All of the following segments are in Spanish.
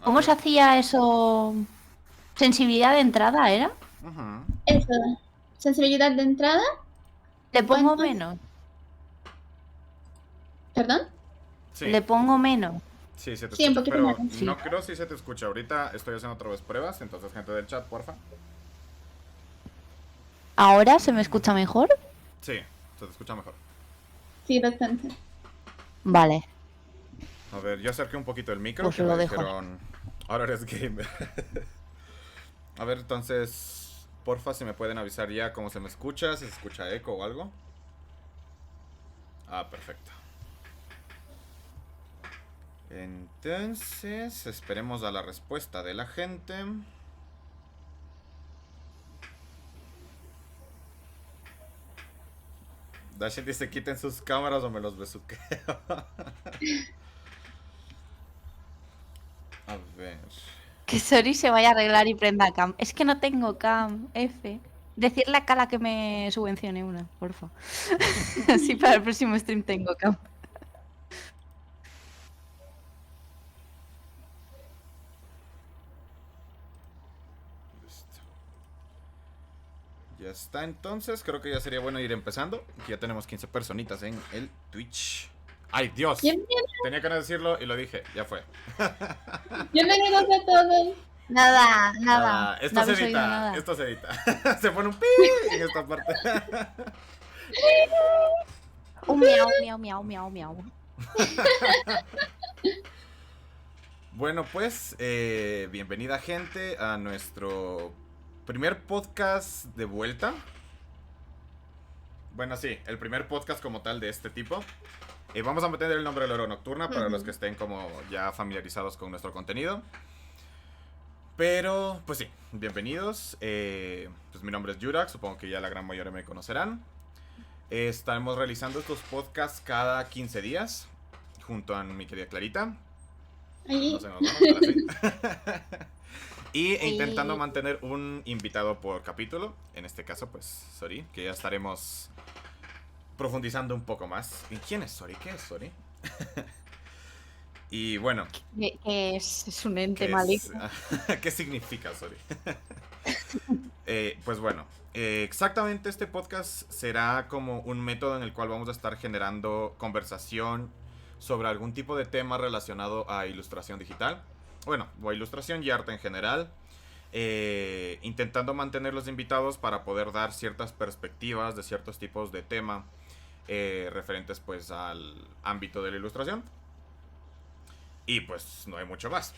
A ¿Cómo ver. se hacía eso? ¿Sensibilidad de entrada era? Ujú. Eso, sensibilidad de entrada. Le pongo Entonces, menos. ¿perdón? Sí, Le pongo menos. sí, se te Sí, un escucha, poquito pero menos. Sí. no creo si se te escucha. Ahorita estoy haciendo otra vez pruebas, entonces gente del chat, porfa. ¿Ahora se me escucha mejor? Sí, se te escucha mejor. Sí, bastante. Vale, A ver, yo acerqué un poquito el micro, pues que me lo dejo ahí. dijeron, ahora eres gamer. A ver, entonces, porfa, si me pueden avisar ya cómo se me escucha, si se escucha eco o algo. Ah, perfecto. Entonces, esperemos a la respuesta de la gente. Dashin dice quiten sus cámaras o me los besuqueo. A ver. Que Sori se vaya a arreglar y prenda cam. Es que no tengo cam, F. Decirle a Cala que me subvencione una, porfa. Así para el próximo stream tengo cam. Listo. Ya está, entonces creo que ya sería bueno ir empezando. Que ya tenemos 15 personitas en el Twitch. ¡Ay, Dios! Bienvenidos, Tenía que no decirlo y lo dije, ya fue. bienvenidos a todos. Nada, nada. Nada, No esto se habéis oído edita, nada. esto se edita. Se pone un pi en esta parte. Un miau, miau, miau, miau, miau. Bueno, pues, bienvenida gente a nuestro primer podcast de vuelta. Bueno, sí, el primer podcast como tal de este tipo. Vamos a meter el nombre de la hora nocturna para los que estén como ya familiarizados con nuestro contenido. Pero, pues sí, bienvenidos. Pues mi nombre es Yurak, supongo que ya la gran mayoría me conocerán. Estaremos realizando estos podcasts cada 15 días junto a mi querida Clarita. No Ahí. se nos vamos, ahora sí. E intentando Y mantener un invitado por capítulo. En este caso, pues, Sori, que ya estaremos profundizando un poco más. ¿Y quién es Sori? ¿Qué es Sori? Y bueno, que es un ente ¿qué es? maligno. ¿Qué significa Sori? Pues bueno, exactamente este podcast será como un método en el cual vamos a estar generando conversación sobre algún tipo de tema relacionado a ilustración digital. Bueno, o a ilustración y arte en general. Intentando mantener los invitados para poder dar ciertas perspectivas de ciertos tipos de tema referentes pues al ámbito de la ilustración. Y pues no hay mucho más.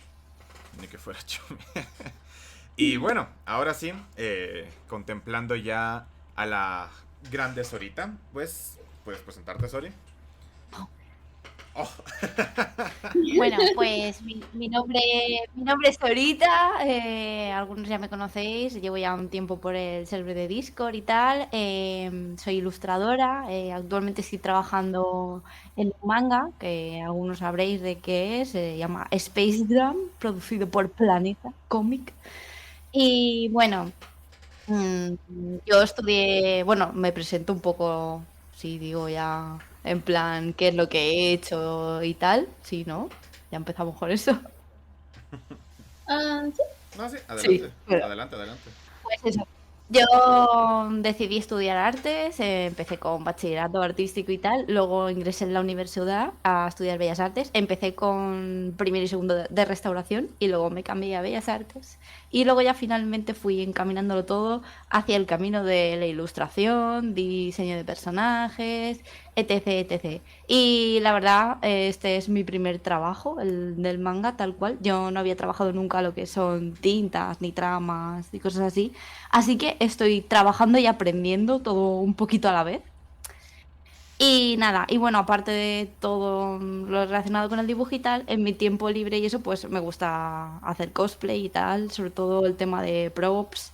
Ni que fuera chumi. Y bueno, ahora sí, contemplando ya a la grande Sorita, pues puedes presentarte, Sori. Oh, Bueno, pues mi nombre es Sorita, algunos ya me conocéis, llevo ya un tiempo por el server de Discord y tal, soy ilustradora, actualmente estoy trabajando en un manga, que algunos sabréis de qué es, se llama Space Drum, producido por Planeta Comic. Y bueno, mm, yo estudié, bueno, me presento un poco, si digo ya, en plan, qué es lo que he hecho y tal, sí, ¿no? Ya empezamos con eso. Ah, sí. no, sí, adelante, Sí, pero adelante, adelante. pues eso. Yo decidí estudiar artes, empecé con bachillerato artístico y tal, luego ingresé en la universidad a estudiar Bellas Artes, empecé con primero y segundo de restauración y luego me cambié a Bellas Artes y luego ya finalmente fui encaminándolo todo hacia el camino de la ilustración, diseño de personajes, etc, etc. Y la verdad, este es mi primer trabajo, el del manga tal cual. Yo no había trabajado nunca lo que son tintas, ni tramas, ni cosas así. Así que estoy trabajando y aprendiendo todo un poquito a la vez. Y nada, y bueno, aparte de todo lo relacionado con el dibujo y tal, en mi tiempo libre y eso, pues me gusta hacer cosplay y tal, sobre todo el tema de props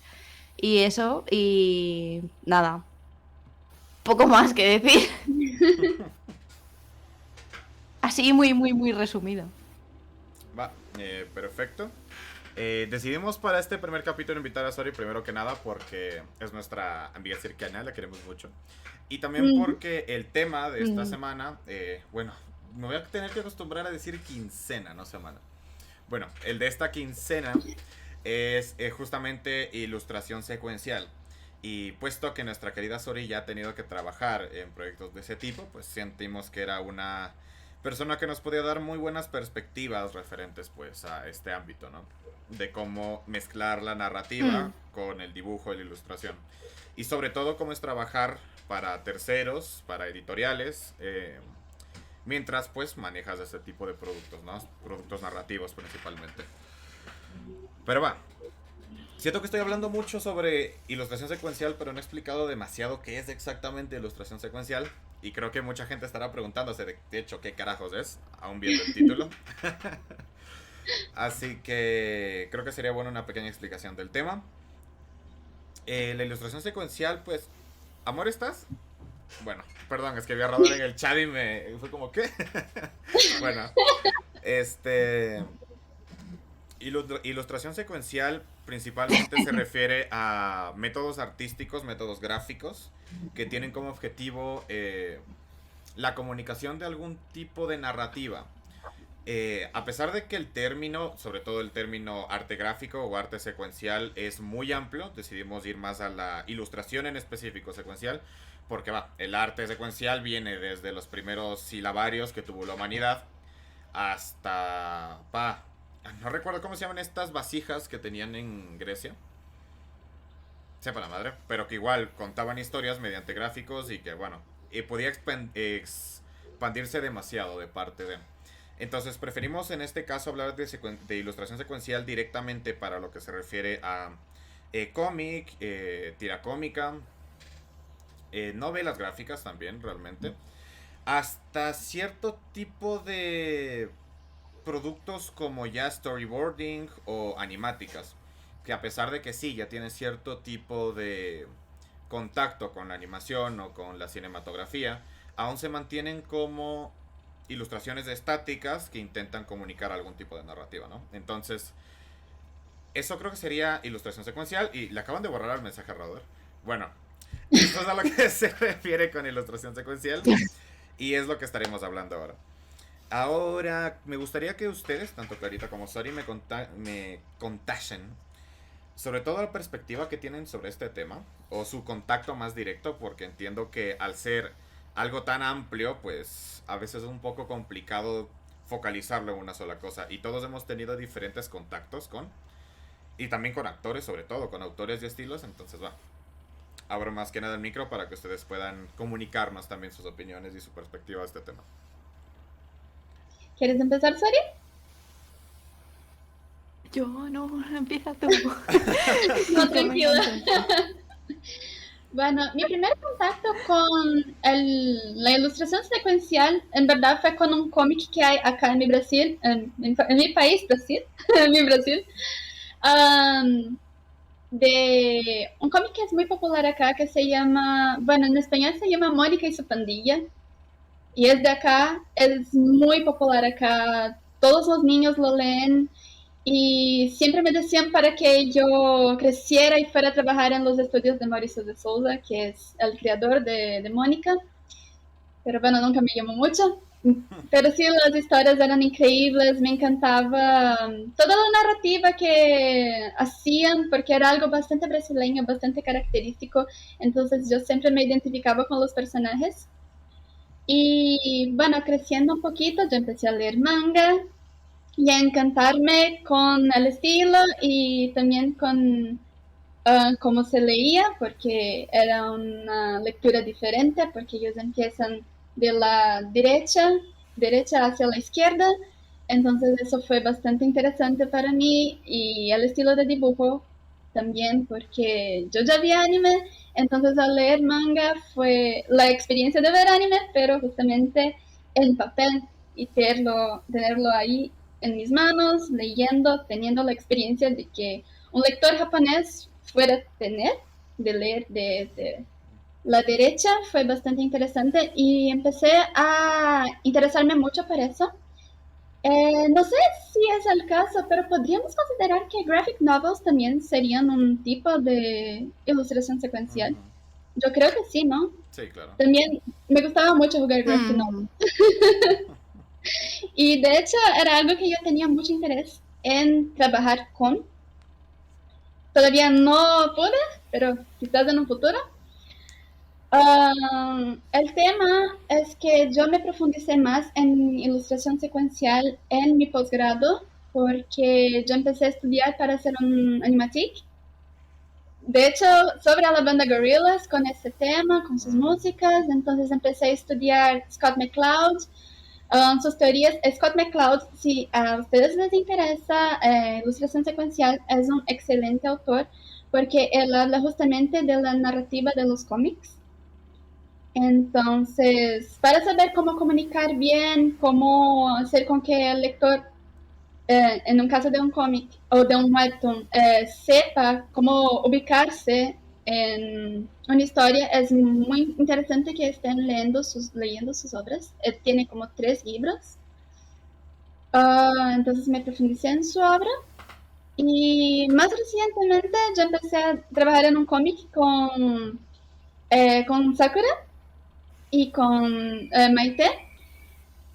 y eso, y nada, poco más que decir. Así muy, muy, muy resumido. Va, perfecto. Decidimos para este primer capítulo invitar a Sori primero que nada porque es nuestra amiga cercana, la queremos mucho. Y también Mm, porque el tema de esta Mm, semana, bueno, me voy a tener que acostumbrar a decir quincena, no semana. Bueno, el de esta quincena es justamente ilustración secuencial. Y puesto que nuestra querida Sori ya ha tenido que trabajar en proyectos de ese tipo, pues sentimos que era una persona que nos podía dar muy buenas perspectivas referentes pues a este ámbito, ¿no? De cómo mezclar la narrativa con el dibujo y la ilustración. Y sobre todo cómo es trabajar para terceros, para editoriales, mientras pues manejas ese tipo de productos, ¿no? Productos narrativos principalmente. Pero va, siento que estoy hablando mucho sobre ilustración secuencial, pero no he explicado demasiado qué es exactamente ilustración secuencial. Y creo que mucha gente estará preguntándose, de hecho, qué carajos es, aún viendo el título. Así que creo que sería bueno una pequeña explicación del tema. La ilustración secuencial, pues... ¿Amor estás? Bueno, perdón, es que vi a Rodolfo en el chat y me... fue como, ¿qué? Bueno, ilustración secuencial principalmente se refiere a métodos artísticos, métodos gráficos, que tienen como objetivo la comunicación de algún tipo de narrativa. A pesar de que el término, sobre todo el término arte gráfico o arte secuencial, es muy amplio, decidimos ir más a la ilustración en específico secuencial, porque el arte secuencial viene desde los primeros silabarios que tuvo la humanidad hasta... no recuerdo cómo se llaman estas vasijas que tenían en Grecia. Sepa la madre. Pero que igual contaban historias mediante gráficos y que, bueno, podía expandirse demasiado de parte de... Entonces preferimos en este caso hablar de ilustración secuencial directamente para lo que se refiere a cómic, tira cómica, novelas gráficas también realmente, hasta cierto tipo de productos como ya storyboarding o animáticas, que a pesar de que sí, ya tienen cierto tipo de contacto con la animación o con la cinematografía, aún se mantienen como ilustraciones estáticas que intentan comunicar algún tipo de narrativa, ¿no? Entonces, eso creo que sería ilustración secuencial. Y le acaban de borrar el mensaje a Roder. Bueno, esto es a lo que se refiere con ilustración secuencial. Y es lo que estaremos hablando ahora. Ahora, me gustaría que ustedes, tanto Clarita como Sori, me contasen sobre todo la perspectiva que tienen sobre este tema, o su contacto más directo, porque entiendo que al ser algo tan amplio, pues a veces es un poco complicado focalizarlo en una sola cosa. Y todos hemos tenido diferentes contactos con, y también con actores, sobre todo, con autores y estilos. Entonces abro más que nada el micro para que ustedes puedan comunicarnos también sus opiniones y su perspectiva de este tema. ¿Quieres empezar, Sari? Yo no, empieza tú. No, tranquila. Bueno, mi primer contacto con la ilustración secuencial, en verdad, fue con un cómic que hay acá en mi Brasil, en mi país, Brasil, en mi Brasil, de un cómic que es muy popular acá, que se llama, bueno, en español se llama Mónica y su pandilla, y es de acá, es muy popular acá, todos los niños lo leen, y siempre me decían para que yo creciera y fuera a trabajar en los estudios de Mauricio de Souza, que es el creador de Mónica. Pero bueno, nunca me llamó mucho. Pero sí, las historias eran increíbles, me encantaba toda la narrativa que hacían, porque era algo bastante brasileño, bastante característico. Entonces yo siempre me identificaba con los personajes. Y bueno, creciendo un poquito, yo empecé a leer manga y a encantarme con el estilo y también con cómo se leía, porque era una lectura diferente, porque ellos empiezan de la derecha hacia la izquierda. Entonces eso fue bastante interesante para mí y el estilo de dibujo también, porque yo ya vi anime, entonces al leer manga fue la experiencia de ver anime, pero justamente en papel y tenerlo ahí en mis manos, leyendo, teniendo la experiencia de que un lector japonés fuera a tener, de leer de la derecha, fue bastante interesante y empecé a interesarme mucho por eso. No sé si es el caso, pero podríamos considerar que graphic novels también serían un tipo de ilustración secuencial. Yo creo que sí, ¿no? Sí, claro. También me gustaba mucho jugar graphic novels. Y de hecho era algo que yo tenía mucho interés en trabajar con. Todavía no pude, pero quizás en un futuro. El tema es que yo me profundicé más en ilustración secuencial en mi posgrado porque yo empecé a estudiar para hacer un animatic. De hecho, sobre la banda Gorillaz con este tema, con sus músicas, entonces empecé a estudiar Scott McCloud, sus teorías. Scott McCloud, si a ustedes les interesa ilustración secuencial, es un excelente autor porque él habla justamente de la narrativa de los cómics. Entonces, para saber cómo comunicar bien, cómo hacer con que el lector, en un caso de un cómic o de un webtoon, sepa cómo ubicarse en una historia, es muy interesante que estén leyendo sus obras. Tiene como 3 libros. Entonces me profundicé en su obra. Y más recientemente yo empecé a trabajar en un cómic con Sakura y con Maite,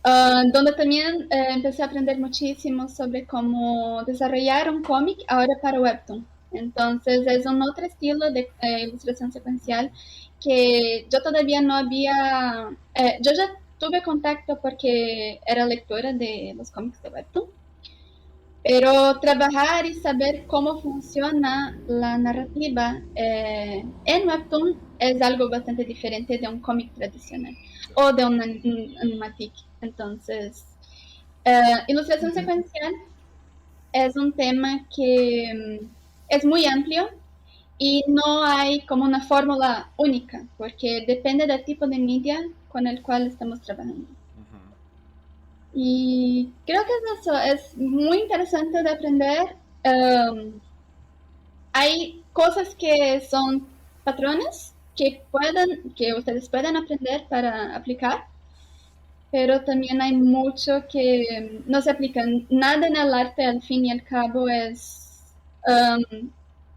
donde también empecé a aprender muchísimo sobre cómo desarrollar un cómic ahora para Webtoon. Entonces es un otro estilo de ilustración secuencial que yo todavía no había... yo ya tuve contacto porque era lectora de los cómics de Webtoon, pero trabajar y saber cómo funciona la narrativa en Webtoon es algo bastante diferente de un cómic tradicional o de un animatic. Entonces, ilustración secuencial es un tema que es muy amplio y no hay como una fórmula única, porque depende del tipo de media con el cual estamos trabajando. Y creo que es eso, es muy interesante de aprender. Hay cosas que son patrones que ustedes pueden aprender para aplicar, pero también hay mucho que no se aplica. Nada en el arte, al fin y al cabo, es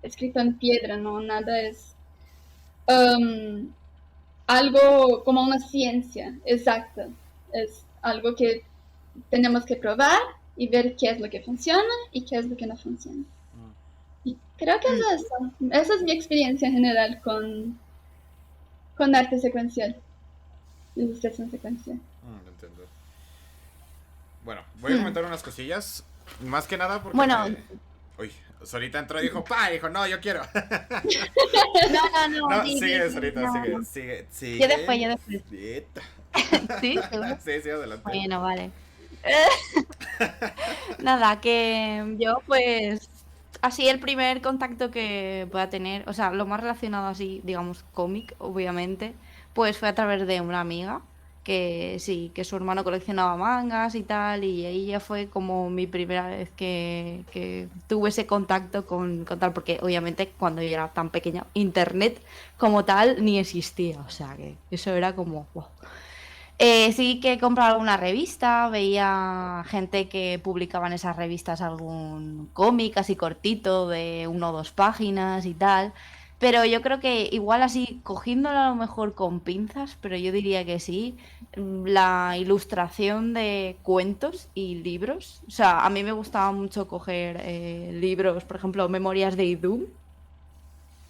escrito en piedra, ¿no? Nada es algo como una ciencia exacta. Es algo que tenemos que probar y ver qué es lo que funciona y qué es lo que no funciona. Y creo que es eso. Esa es mi experiencia en general con arte secuencial, ilustración secuencial. Entiendo. Bueno, voy a comentar unas cosillas. Más que nada porque... Bueno. Uy, Sorita entró y dijo, ¡pa! Dijo, no, yo quiero. No, No, sí, sigue, sí, Sorita, no. sigue. Yo después. ¿Sí? ¿Seguro? Sí, adelante. Bueno, vale. Nada, que yo pues así el primer contacto que pueda tener, o sea, lo más relacionado así, digamos, cómic, obviamente, pues fue a través de una amiga que sí, que su hermano coleccionaba mangas y tal, y ella fue como mi primera vez que tuve ese contacto con tal, porque obviamente cuando yo era tan pequeña, internet como tal ni existía, o sea que eso era como, wow. Sí que he comprado alguna revista, veía gente que publicaba en esas revistas algún cómic así cortito de 1 o 2 páginas y tal, pero yo creo que igual así, cogiéndolo a lo mejor con pinzas, pero yo diría que sí, la ilustración de cuentos y libros, o sea, a mí me gustaba mucho coger libros, por ejemplo, Memorias de Idum,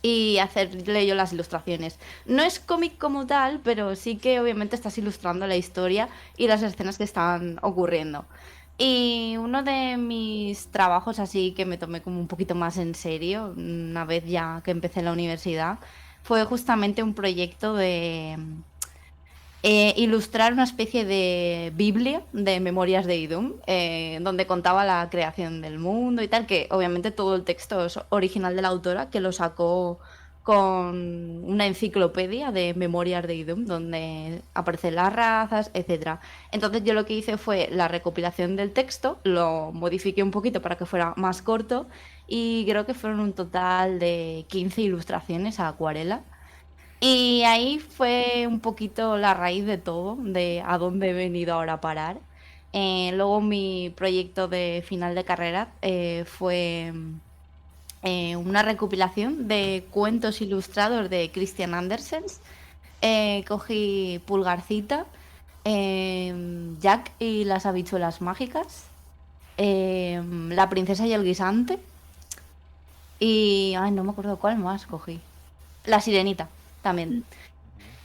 y hacerle yo las ilustraciones. No es cómic como tal, pero sí que obviamente estás ilustrando la historia y las escenas que están ocurriendo. Y uno de mis trabajos así que me tomé como un poquito más en serio, una vez ya que empecé en la universidad, fue justamente un proyecto de ilustrar una especie de Biblia de Memorias de Idum, donde contaba la creación del mundo y tal, que obviamente todo el texto es original de la autora, que lo sacó con una enciclopedia de Memorias de Idum, donde aparecen las razas, etcétera. Entonces yo lo que hice fue la recopilación del texto, lo modifiqué un poquito para que fuera más corto y creo que fueron un total de 15 ilustraciones a acuarela. Y ahí fue un poquito la raíz de todo, de a dónde he venido ahora a parar. Luego mi proyecto de final de carrera fue una recopilación de cuentos ilustrados de Christian Andersen. Cogí Pulgarcita, Jack y las habichuelas mágicas. La princesa y el guisante. Y. Ay, no me acuerdo cuál más cogí. La sirenita, también.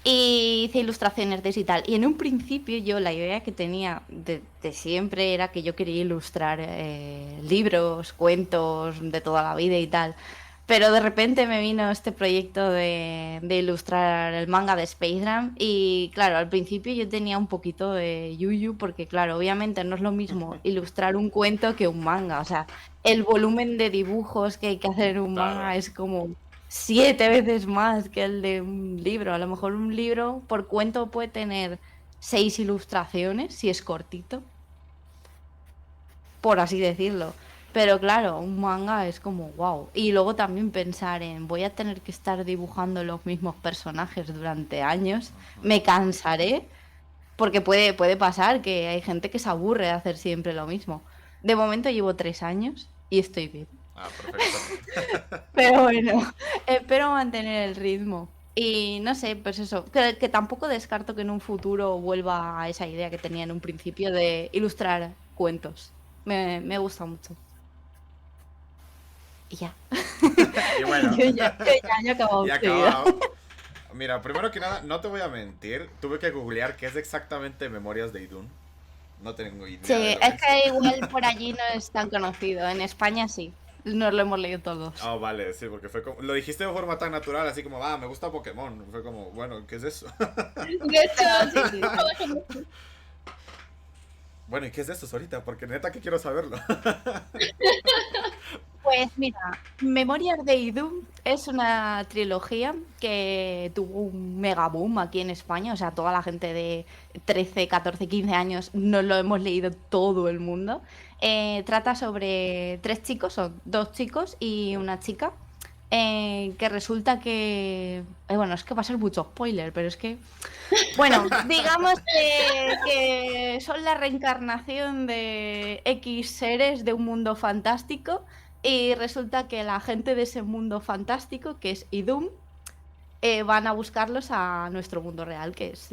Y hice ilustraciones de eso y tal. Y en un principio yo la idea que tenía de siempre era que yo quería ilustrar libros, cuentos de toda la vida y tal. Pero de repente me vino este proyecto de ilustrar el manga de Space Jam. Y claro, al principio yo tenía un poquito de yuyu porque claro, obviamente no es lo mismo ilustrar un cuento que un manga. O sea, el volumen de dibujos que hay que hacer en un Claro. manga es como 7 veces más que el de un libro. A lo mejor un libro por cuento puede tener 6 ilustraciones, si es cortito, por así decirlo. Pero claro, un manga es como wow. Y luego también pensar en voy a tener que estar dibujando los mismos personajes durante años. Me cansaré, porque puede pasar que hay gente que se aburre de hacer siempre lo mismo. De momento llevo 3 años y estoy bien. Ah, perfecto. Pero bueno, espero mantener el ritmo. Y no sé, pues eso, que tampoco descarto que en un futuro vuelva a esa idea que tenía en un principio de ilustrar cuentos. Me gusta mucho. Y ya. Y bueno, Yo he acabado y enseguida. acabado. Mira, primero que nada, no te voy a mentir. Tuve que googlear qué es exactamente Memorias de Idún. No tengo Sí, idea de lo que es es. que igual por allí no es tan conocido. En España sí. Nos lo hemos leído todos. Oh, vale, sí, porque fue como. Lo dijiste de forma tan natural, así como, me gusta Pokémon. Fue como, bueno, ¿qué es eso? De hecho, No, sí, sí, sí, sí. Bueno, ¿y qué es eso ahorita? Porque neta que quiero saberlo. Pues mira, Memorias de Idún es una trilogía que tuvo un mega boom aquí en España. O sea, toda la gente de 13, 14, 15 años nos lo hemos leído todo el mundo. Trata sobre 3 chicos, son 2 chicos y una chica. Que resulta que. Bueno, es que va a ser mucho spoiler, pero es que. Bueno, digamos que son la reencarnación de X seres de un mundo fantástico y resulta que la gente de ese mundo fantástico, que es Idum, van a buscarlos a nuestro mundo real, que es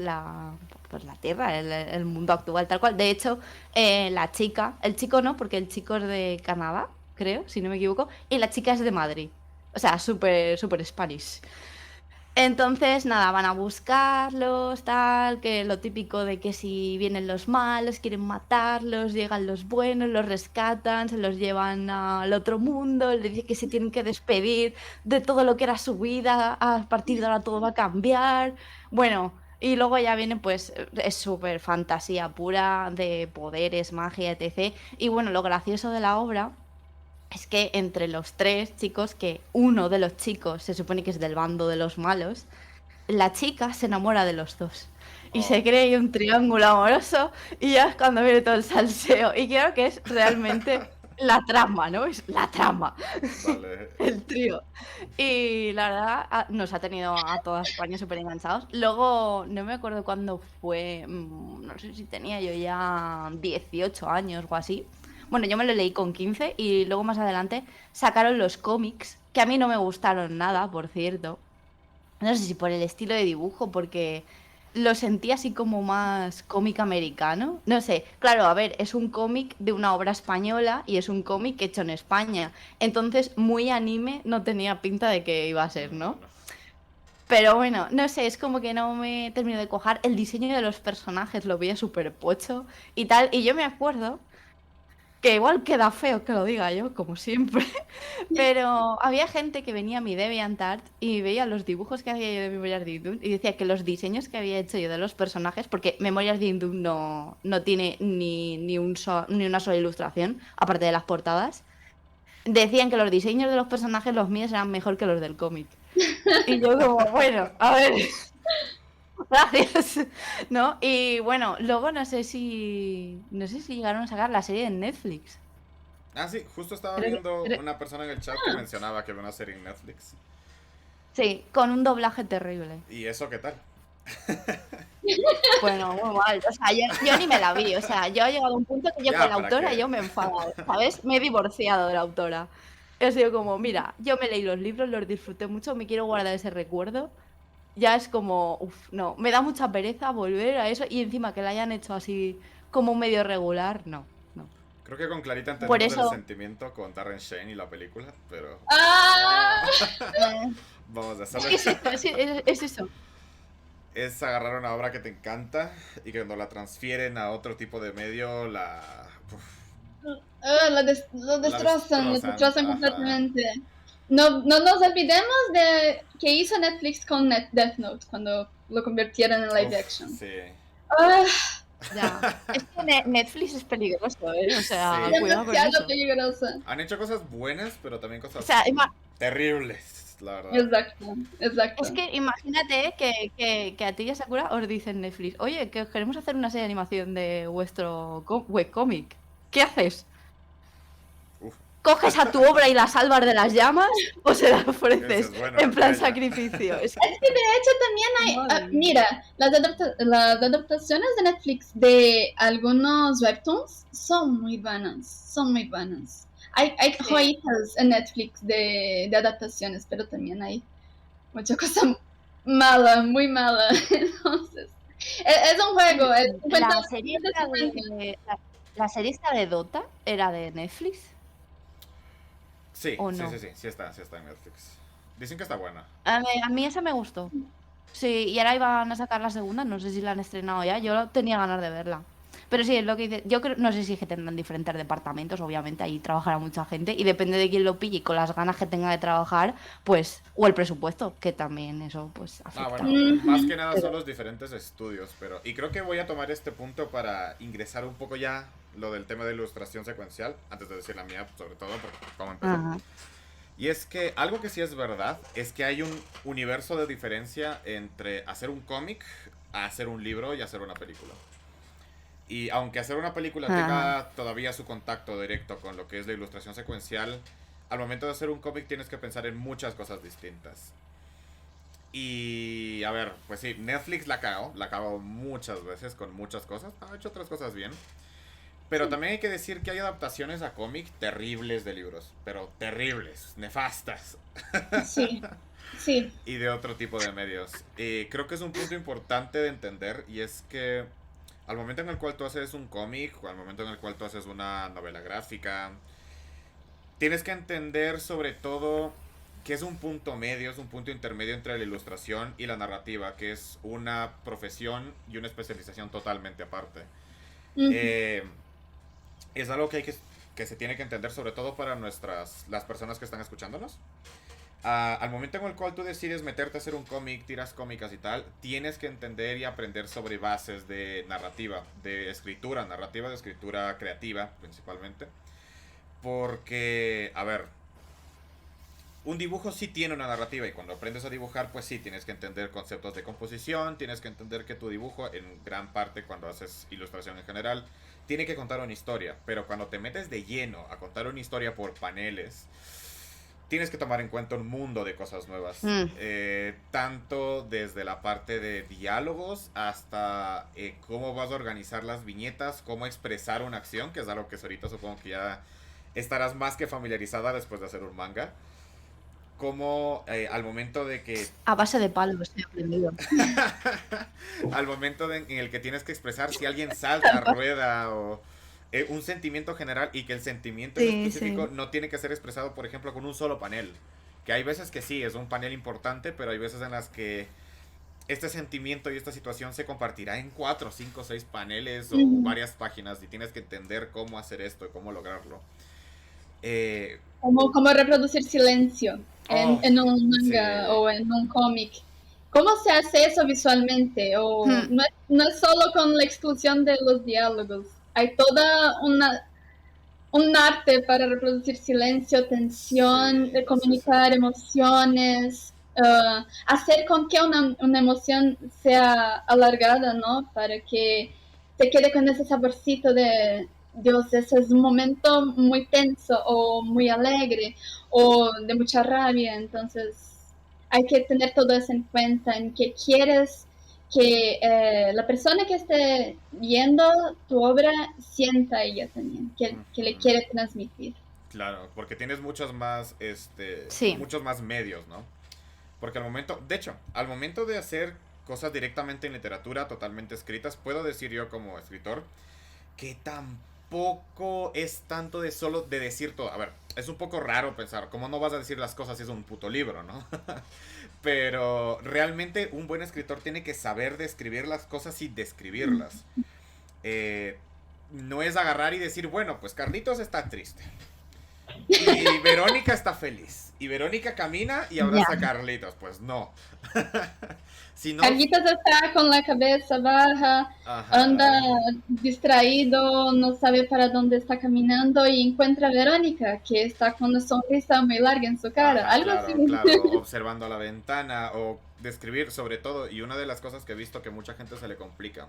pues la Tierra, el mundo actual tal cual. De hecho, la chica, el chico no, porque el chico es de Canadá, creo, si no me equivoco, y la chica es de Madrid. O sea, súper, súper Spanish. Entonces, nada, van a buscarlos, tal, que lo típico de que si vienen los malos, quieren matarlos, llegan los buenos, los rescatan, se los llevan al otro mundo, les dicen que se tienen que despedir de todo lo que era su vida, a partir de ahora todo va a cambiar. Bueno, y luego ya viene, pues, es súper fantasía pura de poderes, magia, etc. Y bueno, lo gracioso de la obra es que entre los 3 chicos, que uno de los chicos se supone que es del bando de los malos, la chica se enamora de los dos. Y Oh, se crea ahí un triángulo amoroso y ya es cuando viene todo el salseo. Y creo que es realmente la trama, ¿no? Es la trama, vale. el trío. Y la verdad nos ha tenido a toda España súper enganchados. Luego, no me acuerdo cuándo fue, no sé si tenía yo ya 18 años o así. Bueno, yo me lo leí con 15 y luego más adelante sacaron los cómics, que a mí no me gustaron nada, por cierto. No sé si por el estilo de dibujo, porque lo sentí así como más cómic americano. No sé, claro, a ver, es un cómic de una obra española y es un cómic hecho en España. Entonces, muy anime no tenía pinta de que iba a ser, ¿no? No. Pero bueno, no sé, es como que no me termino de cuajar. El diseño de los personajes lo veía súper pocho y tal. Y yo me acuerdo que igual queda feo que lo diga yo, como siempre, pero había gente que venía a mi DeviantArt y veía los dibujos que hacía yo de Memorias de Idun y decía que los diseños que había hecho yo de los personajes, porque Memorias de Idun no tiene ni una sola ilustración, aparte de las portadas, decían que los diseños de los personajes, los míos, eran mejor que los del cómic. Y yo como, bueno, a ver, gracias, ¿no? Y bueno, luego no sé si llegaron a sacar la serie en Netflix. Ah, sí, justo estaba Creo que, viendo creo- una persona en el chat que mencionaba que ve una serie en Netflix. sí, con un doblaje terrible. ¿Y eso qué tal? Bueno, muy mal. O sea, yo ni me la vi. O sea, yo he llegado a un punto que yo con Ya, la ¿para autora qué? yo me he enfadado, ¿sabes? Me he divorciado de la autora. He sido como, mira, yo me leí los libros, los disfruté mucho, me quiero guardar ese recuerdo. Ya es como, uff, no, me da mucha pereza volver a eso y encima que la hayan hecho así como medio regular, no, no. Creo que con Clarita Por entendemos el eso, sentimiento con Darren Shane y la película, pero ¡Ah! vamos a es hacerlo. que es eso, es eso. Es agarrar una obra que te encanta y que cuando la transfieren a otro tipo de medio Lo la destrozan destrozan. Ajá. completamente. No nos olvidemos de que hizo Netflix con Death Note cuando lo convirtieron en live Uf, action. sí. Ah, Ya. Es que Netflix es peligroso, ¿eh? O sea, Sí. cuidado con demasiado eso. peligrosa. Han hecho cosas buenas, pero también O cosas sea, terribles, la verdad. Exacto, exacto. es que imagínate que a ti y a Sakura os dicen Netflix, oye, que os queremos hacer una serie de animación de vuestro webcomic. ¿Qué haces? Uf, ¿Coges a tu obra y la salvas de las llamas o se la ofreces dices, bueno, en plan calla. sacrificio? Es que de hecho también hay, Madre mía. mira, las adaptaciones de Netflix de algunos webtoons son muy buenas, son muy buenas. Hay Sí. joyitas en Netflix de adaptaciones, pero también hay mucha cosa mala, muy mala. Entonces, es un juego, es 50, La serie 50, esta 50. la serie esta de Dota era de Netflix Sí, o sí, no. sí, sí, sí está en Netflix. Dicen que está buena. A mí esa me gustó. Sí, y ahora iban a sacar la segunda, no sé si la han estrenado ya, yo tenía ganas de verla. Pero sí, es lo que dice, yo creo, no sé si es que tendrán diferentes departamentos, obviamente, ahí trabajará mucha gente, y depende de quién lo pille y con las ganas que tenga de trabajar, pues, o el presupuesto, que también eso, pues, Ah, afecta. bueno, más que nada son Pero, los diferentes estudios, pero... Y creo que voy a tomar este punto para ingresar un poco ya lo del tema de ilustración secuencial, antes de decir la mía, sobre todo, porque cómo empecé. ajá. Y es que algo que sí es verdad es que hay un universo de diferencia entre hacer un cómic, a hacer un libro y hacer una película. Y aunque hacer una película Ajá. tenga todavía su contacto directo con lo que es la ilustración secuencial, al momento de hacer un cómic tienes que pensar en muchas cosas distintas. Y a ver, pues sí, Netflix la cagó muchas veces con muchas cosas, ha hecho otras cosas bien. Pero también hay que decir que hay adaptaciones a cómic terribles de libros, pero terribles, nefastas. Sí, sí. Y de otro tipo de medios. Creo que es un punto importante de entender y es que al momento en el cual tú haces un cómic o al momento en el cual tú haces una novela gráfica, tienes que entender sobre todo que es un punto medio, es un punto intermedio entre la ilustración y la narrativa, que es una profesión y una especialización totalmente aparte. Ujú. Eh, es algo que se tiene que entender sobre todo para las personas que están escuchándonos. Al momento en el cual tú decides meterte a hacer un cómic, tiras cómicas y tal, tienes que entender y aprender sobre bases de narrativa, de escritura, narrativa de escritura creativa principalmente. Porque, a ver, un dibujo sí tiene una narrativa y cuando aprendes a dibujar, pues sí, tienes que entender conceptos de composición, tienes que entender que tu dibujo, en gran parte cuando haces ilustración en general, tiene que contar una historia. Pero cuando te metes de lleno a contar una historia por paneles, tienes que tomar en cuenta un mundo de cosas nuevas. Mm. Tanto desde la parte de diálogos hasta cómo vas a organizar las viñetas, cómo expresar una acción, que es algo que ahorita supongo que ya estarás más que familiarizada después de hacer un manga. Como al momento de que A base de palos estoy aprendido. al momento en el que tienes que expresar si alguien salta, rueda o un sentimiento general y que el sentimiento en Sí, específico sí. no tiene que ser expresado, por ejemplo, con un solo panel. Que hay veces que sí, es un panel importante, pero hay veces en las que este sentimiento y esta situación se compartirá en 4, 5, 6 paneles o Ujú. varias páginas y tienes que entender cómo hacer esto y cómo lograrlo. Eh, Como reproducir silencio oh, en un manga sí, o en un cómic. ¿Cómo se hace eso visualmente? O Hmm. no es solo con la exclusión de los diálogos. Hay toda un arte para reproducir silencio, tensión, sí, de sí, sí. comunicar emociones, hacer con que una emoción sea alargada, ¿no? Para que te quede con ese saborcito de, Dios, ese es un momento muy tenso o muy alegre o de mucha rabia. Entonces, hay que tener todo eso en cuenta, en que quieres que la persona que esté viendo tu obra sienta ella también, que le Ujú. quiere transmitir. Claro, porque tienes Sí. muchos más medios, ¿no? Porque al momento, de hecho, al momento de hacer cosas directamente en literatura, totalmente escritas, puedo decir yo como escritor que tampoco tampoco es tanto de solo de decir todo. A ver, es un poco raro pensar, ¿cómo no vas a decir las cosas si es un puto libro, no? Pero realmente un buen escritor tiene que saber describir las cosas y describirlas. No es agarrar y decir, bueno, pues Carlitos está triste. Y Verónica está feliz. Y Verónica camina y abraza a Carlitos. Pues no. Si no... Carlitos está con la cabeza baja, Ajá. anda distraído, no sabe para dónde está caminando y encuentra a Verónica, que está con una sonrisa muy larga en su cara. Ajá, Algo claro, así. claro, observando a la ventana o describir sobre todo. Y una de las cosas que he visto que mucha gente se le complica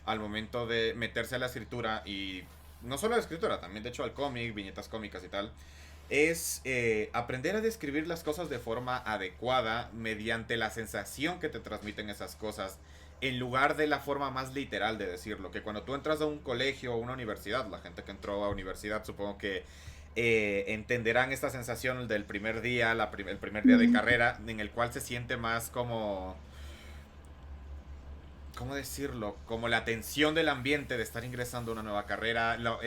al momento de meterse a la escritura, y no solo a la escritura, también de hecho al cómic, viñetas cómicas y tal, es aprender a describir las cosas de forma adecuada mediante la sensación que te transmiten esas cosas, en lugar de la forma más literal de decirlo. Que cuando tú entras a un colegio o una universidad, la gente que entró a universidad supongo que entenderán esta sensación del primer día, el primer día de carrera, en el cual se siente más como... ¿Cómo decirlo? Como la tensión del ambiente de estar ingresando a una nueva carrera, lo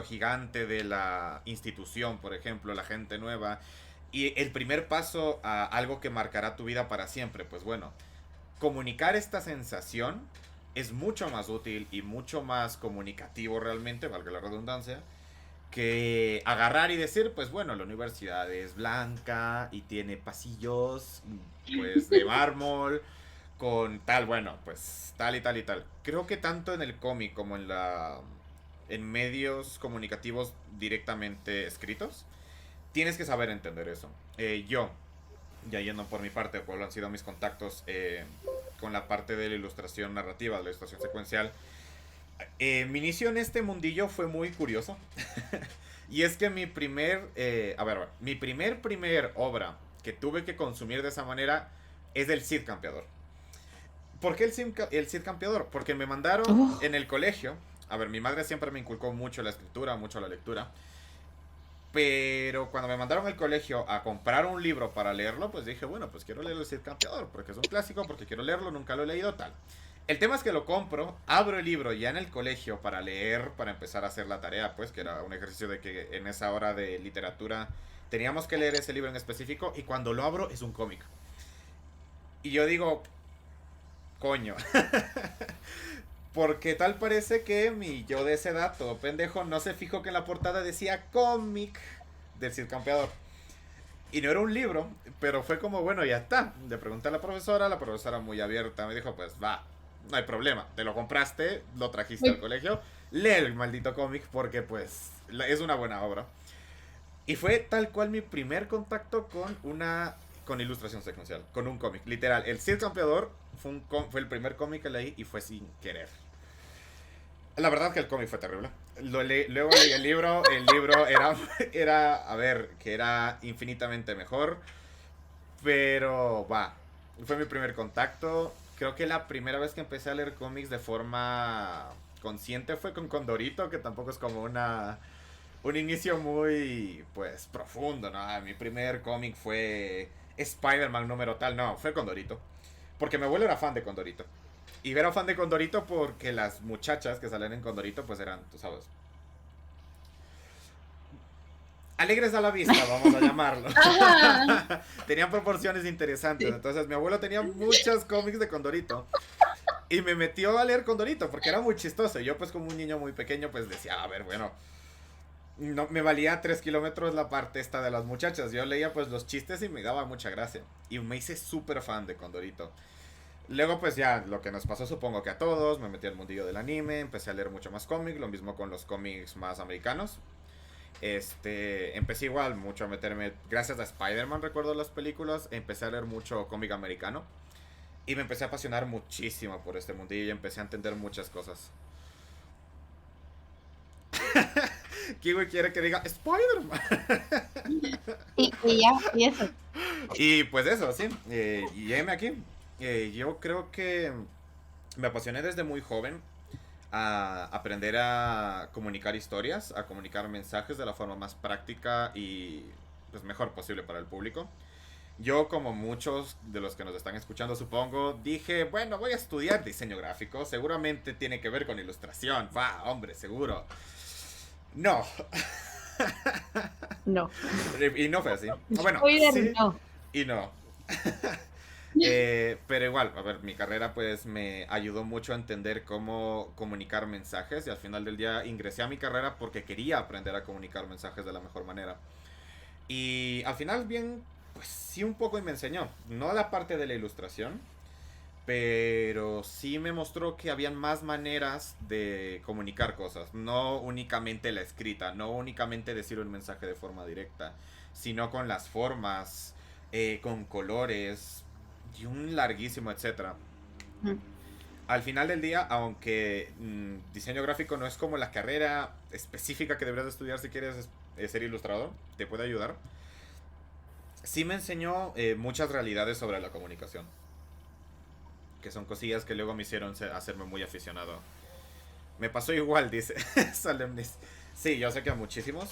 gigante de la institución, por ejemplo, la gente nueva, y el primer paso a algo que marcará tu vida para siempre. Pues bueno, comunicar esta sensación es mucho más útil y mucho más comunicativo realmente, valga la redundancia, que agarrar y decir, pues bueno, la universidad es blanca y tiene pasillos, pues de mármol, con tal, bueno, pues tal y tal y tal. Creo que tanto en el cómic como en medios comunicativos directamente escritos, tienes que saber entender eso. Yo, ya yendo por mi parte, cuáles han sido mis contactos con la parte de la ilustración narrativa, de la ilustración secuencial. Mi inicio en este mundillo fue muy curioso. Y es que mi primer obra que tuve que consumir de esa manera es del Cid Campeador. ¿Por qué el Cid Campeador? Porque me mandaron en el colegio. A ver, mi madre siempre me inculcó mucho la escritura, mucho la lectura. Pero cuando me mandaron al colegio a comprar un libro para leerlo, pues dije, bueno, pues quiero leer el Cid Campeador, porque es un clásico, porque quiero leerlo, nunca lo he leído, tal. El tema es que lo compro, abro el libro ya en el colegio para leer, para empezar a hacer la tarea, pues, que era un ejercicio de que en esa hora de literatura teníamos que leer ese libro en específico, y cuando lo abro es un cómic. Y yo digo, coño. Porque tal parece que mi yo de esa edad, todo pendejo, no se fijó que en la portada decía cómic del Cid Campeador. Y no era un libro, pero fue como, bueno, ya está. Le pregunté a la profesora muy abierta, me dijo, pues va, no hay problema. Te lo compraste, lo trajiste al colegio, lee el maldito cómic porque pues es una buena obra. Y fue tal cual mi primer contacto con ilustración secuencial, con un cómic, literal. El Cid Campeador fue el primer cómic que leí y fue sin querer. La verdad que el cómic fue terrible. Luego leí el libro era infinitamente mejor. Pero fue mi primer contacto. Creo que la primera vez que empecé a leer cómics de forma consciente fue con Condorito, que tampoco es como un inicio muy, pues, profundo, ¿no? Mi primer cómic fue Spider-Man número tal, no, fue Condorito. Porque mi abuelo era fan de Condorito. Y era fan de Condorito porque las muchachas que salían en Condorito, pues eran, tú sabes, alegres a la vista, vamos a llamarlo. Tenían proporciones interesantes. Entonces mi abuelo tenía muchos cómics de Condorito. Y me metió a leer Condorito porque era muy chistoso. Y yo pues como un niño muy pequeño pues decía, a ver, bueno, no, me valía 3 kilómetros la parte esta de las muchachas. Yo leía pues los chistes y me daba mucha gracia. Y me hice súper fan de Condorito. Luego pues ya lo que nos pasó supongo que a todos, me metí al mundillo del anime, empecé a leer mucho más cómic, lo mismo con los cómics más americanos. Empecé igual mucho a meterme, gracias a Spider-Man recuerdo las películas, empecé a leer mucho cómic americano. Y me empecé a apasionar muchísimo por este mundillo y empecé a entender muchas cosas. Kiwi quiere que diga Spider-Man. Y eso. Y pues eso, sí. Y heme aquí. Yo creo que me apasioné desde muy joven a aprender a comunicar historias, a comunicar mensajes de la forma más práctica y pues mejor posible para el público. Yo, como muchos de los que nos están escuchando, supongo, dije, bueno, voy a estudiar diseño gráfico, seguramente tiene que ver con ilustración, hombre, seguro. No. No. Y no fue así. Bueno, Spoiler, sí no. y no. Pero igual, a ver, mi carrera pues me ayudó mucho a entender cómo comunicar mensajes y al final del día ingresé a mi carrera porque quería aprender a comunicar mensajes de la mejor manera. Y al final bien, pues sí un poco y me enseñó. No la parte de la ilustración, pero sí me mostró que habían más maneras de comunicar cosas. No únicamente la escrita, no únicamente decir un mensaje de forma directa, sino con las formas, con colores y un larguísimo etcétera. Mm. Al final del día, aunque diseño gráfico no es como la carrera específica que deberías de estudiar si quieres ser ilustrador, te puede ayudar. Sí me enseñó muchas realidades sobre la comunicación, que son cosillas que luego me hicieron hacerme muy aficionado. Me pasó igual, dice Solemnis. Sí, yo sé que a muchísimos,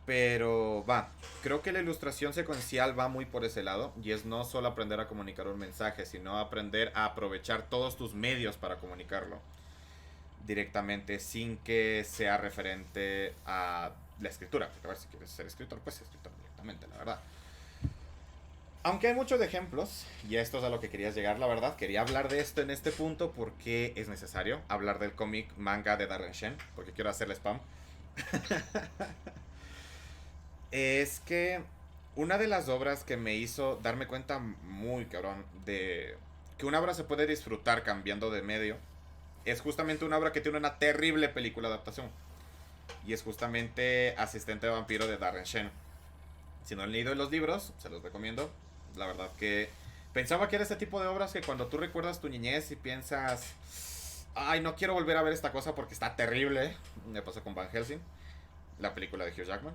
pero va, creo que la ilustración secuencial va muy por ese lado, y es no solo aprender a comunicar un mensaje, sino aprender a aprovechar todos tus medios para comunicarlo directamente sin que sea referente a la escritura. Porque a ver, si quieres ser escritor, pues escritor directamente, la verdad. Aunque hay muchos ejemplos, y esto es a lo que querías llegar, la verdad. Quería hablar de esto en este punto porque es necesario hablar del cómic manga de Darren Shen, porque quiero hacerle spam. Es que una de las obras que me hizo darme cuenta muy cabrón de que una obra se puede disfrutar cambiando de medio es justamente una obra que tiene una terrible película adaptación. Y es justamente Asistente de Vampiro de Darren Shen. Si no han leído los libros, se los recomiendo. La verdad que pensaba que era ese tipo de obras que cuando tú recuerdas tu niñez y piensas, ay, no quiero volver a ver esta cosa porque está terrible. Me pasó con Van Helsing, la película de Hugh Jackman.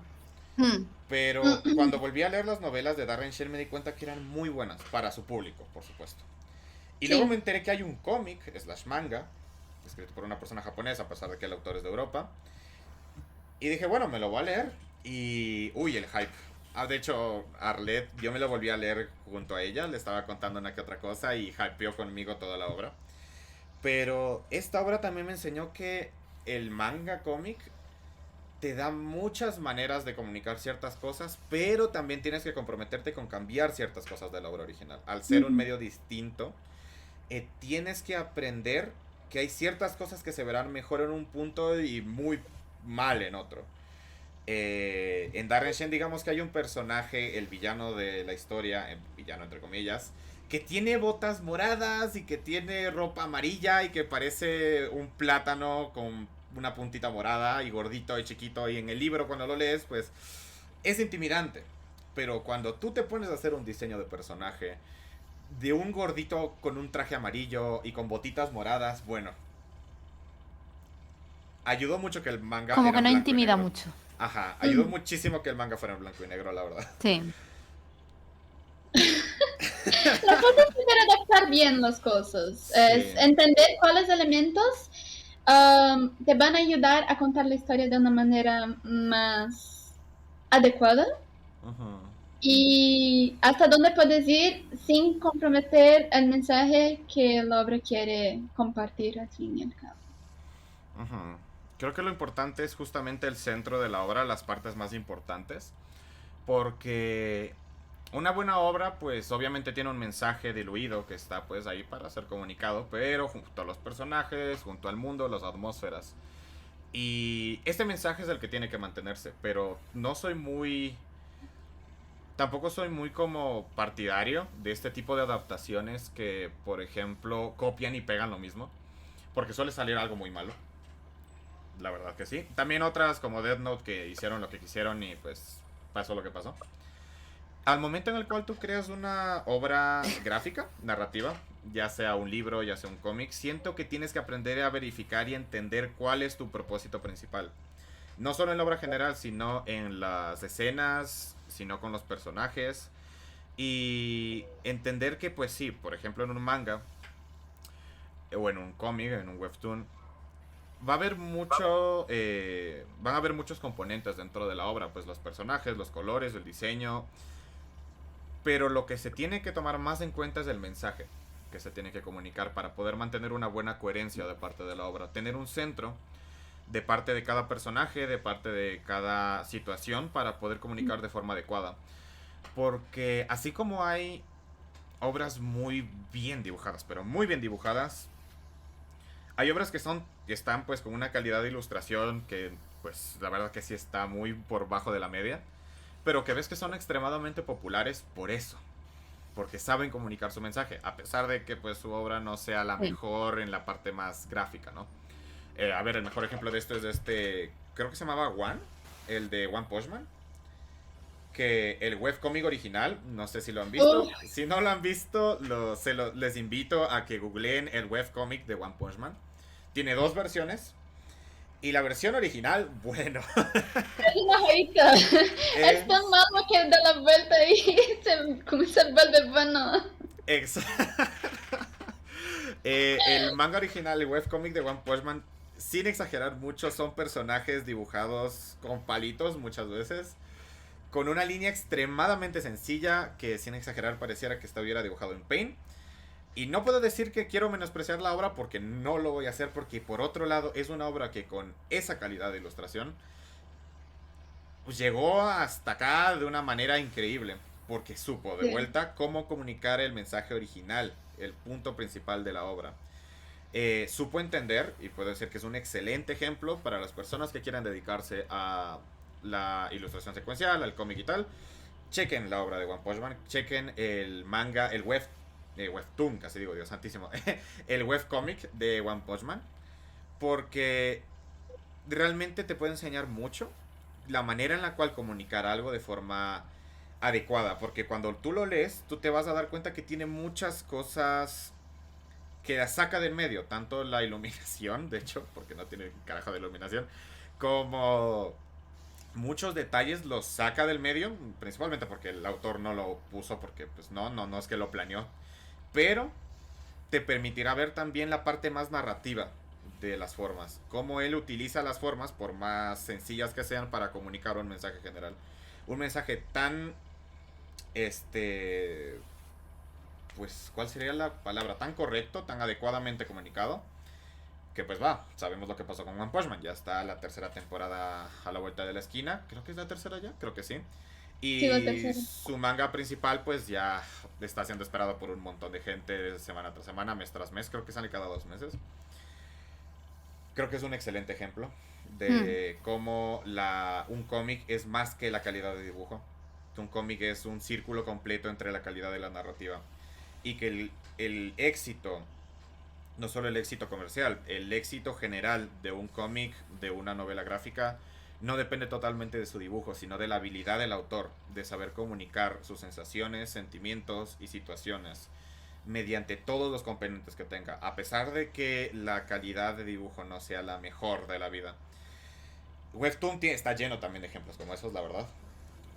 Mm. Pero cuando volví a leer las novelas de Darren Shen me di cuenta que eran muy buenas para su público, por supuesto. Y luego me Sí. enteré que hay un cómic, slash manga, escrito por una persona japonesa, a pesar de que el autor es de Europa. Y dije, bueno, me lo voy a leer. Y, uy, el hype. De hecho, Arlette, yo me lo volví a leer junto a ella, le estaba contando una que otra cosa y hypeó conmigo toda la obra. Pero esta obra también me enseñó que el manga cómic te da muchas maneras de comunicar ciertas cosas, pero también tienes que comprometerte con cambiar ciertas cosas de la obra original. Al ser un Uhum. medio distinto, tienes que aprender que hay ciertas cosas que se verán mejor en un punto y muy mal en otro. En Darren Shen, digamos que hay un personaje, el villano de la historia, villano entre comillas, que tiene botas moradas y que tiene ropa amarilla y que parece un plátano con una puntita morada y gordito y chiquito. Y en el libro, cuando lo lees, pues es intimidante. Pero cuando tú te pones a hacer un diseño de personaje de un gordito con un traje amarillo y con botitas moradas, bueno, ayudó mucho que el manga Como era que en no blanco y intimida negro. mucho. Ajá, ayudó Uhum. muchísimo que el manga fuera en blanco y negro, la verdad. Sí. La cosa es saber adaptar bien las cosas, es Sí. entender cuáles elementos te van a ayudar a contar la historia de una manera más adecuada Ujú, y hasta dónde puedes ir sin comprometer el mensaje que la obra quiere compartir al fin y al cabo. ujú. Creo que lo importante es justamente el centro de la obra, las partes más importantes. Porque una buena obra, pues obviamente tiene un mensaje diluido que está pues ahí para ser comunicado, pero junto a los personajes, junto al mundo, las atmósferas. Y este mensaje es el que tiene que mantenerse, pero no soy muy... Tampoco soy muy como partidario de este tipo de adaptaciones que, por ejemplo, copian y pegan lo mismo, porque suele salir algo muy malo. La verdad que sí. También otras como Death Note que hicieron lo que quisieron y pues pasó lo que pasó. Al momento en el cual tú creas una obra gráfica, narrativa, ya sea un libro, ya sea un cómic, siento que tienes que aprender a verificar y entender cuál es tu propósito principal. No solo en la obra general, sino en las escenas, sino con los personajes. Y entender que, pues sí, por ejemplo en un manga, o en un cómic, en un webtoon, va a haber mucho, van a haber muchos componentes dentro de la obra, pues los personajes, los colores, el diseño, pero lo que se tiene que tomar más en cuenta es el mensaje que se tiene que comunicar para poder mantener una buena coherencia de parte de la obra. Tener un centro de parte de cada personaje, de parte de cada situación para poder comunicar de forma adecuada. Porque así como hay obras muy bien dibujadas, pero muy bien dibujadas, hay obras que están pues con una calidad de ilustración que pues la verdad que sí está muy por bajo de la media, pero que ves que son extremadamente populares por eso, porque saben comunicar su mensaje, a pesar de que pues su obra no sea la Sí. mejor en la parte más gráfica, ¿no? A ver, el mejor ejemplo de esto es de creo que se llamaba One, el de One Punch Man, que el webcómic original, no sé si lo han visto. Si no lo han visto, les invito a que googleen el webcómic de One Punch Man. Tiene dos versiones. Y la versión original, bueno. Es una joyita. Es tan malo que da la vuelta y se comienza a volver bueno. El manga original, el webcómic de One Punch Man, sin exagerar mucho, son personajes dibujados con palitos muchas veces, con una línea extremadamente sencilla que sin exagerar pareciera que estuviera dibujado en Paint. Y no puedo decir que quiero menospreciar la obra porque no lo voy a hacer, porque por otro lado es una obra que con esa calidad de ilustración pues llegó hasta acá de una manera increíble, porque supo de vuelta cómo comunicar el mensaje original, el punto principal de la obra. Supo entender, y puedo decir que es un excelente ejemplo para las personas que quieran dedicarse a la ilustración secuencial, al cómic y tal. Chequen la obra de One Punch Man, chequen el manga, el webtoon, casi digo, Dios santísimo, el webcomic de One Punch Man, porque realmente te puede enseñar mucho la manera en la cual comunicar algo de forma adecuada, porque cuando tú lo lees, tú te vas a dar cuenta que tiene muchas cosas que la saca del medio, tanto la iluminación, de hecho, porque no tiene carajo de iluminación, como muchos detalles los saca del medio, principalmente porque el autor no lo puso, porque pues no es que lo planeó, pero te permitirá ver también la parte más narrativa de las formas, cómo él utiliza las formas, por más sencillas que sean, para comunicar un mensaje general, un mensaje tan pues, ¿cuál sería la palabra? Tan correcto, tan adecuadamente comunicado, que pues sabemos lo que pasó con One Punch Man. Ya está la tercera temporada a la vuelta de la esquina. Creo que es la tercera ya, creo que sí. Y su manga principal pues ya está siendo esperado por un montón de gente semana tras semana, mes tras mes. Creo que sale cada 2 meses. Creo que es un excelente ejemplo de cómo un cómic es más que la calidad de dibujo. Un cómic es un círculo completo entre la calidad de la narrativa. Y que el éxito, no solo el éxito comercial, el éxito general de un cómic, de una novela gráfica, no depende totalmente de su dibujo, sino de la habilidad del autor, de saber comunicar sus sensaciones, sentimientos y situaciones mediante todos los componentes que tenga, a pesar de que la calidad de dibujo no sea la mejor de la vida. Webtoon está lleno también de ejemplos como esos, la verdad.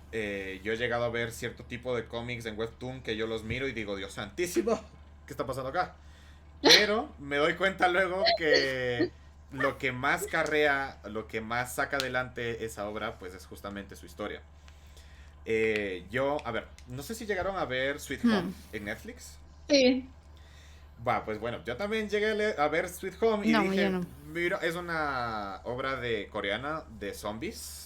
Yo he llegado a ver cierto tipo de cómics en Webtoon que yo los miro y digo, Dios santísimo, ¿qué está pasando acá? Pero me doy cuenta luego que lo que más carrea, lo que más saca adelante esa obra, pues es justamente su historia. A ver, no sé si llegaron a ver Sweet Home en Netflix. Sí. Pues bueno, yo también llegué a ver Sweet Home y dije, mira, es una obra coreana de zombies.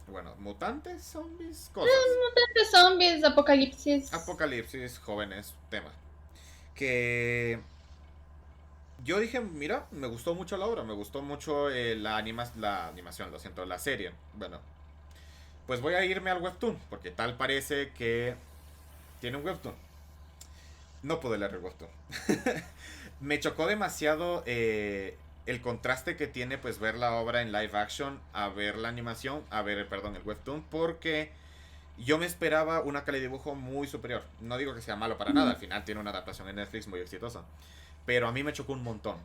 Bueno, mutantes, zombies, cosas. Mutantes, zombies, apocalipsis. Apocalipsis, jóvenes, tema. Que yo dije, mira, me gustó mucho la obra, me gustó mucho la animación, lo siento, la serie. Bueno, pues voy a irme al webtoon, porque tal parece que tiene un webtoon. No pude leer el webtoon. Me chocó demasiado el contraste que tiene pues ver la obra en live action a ver la animación, el webtoon, porque yo me esperaba una calidad de dibujo muy superior. No digo que sea malo para nada, al final tiene una adaptación en Netflix muy exitosa, pero a mí me chocó un montón.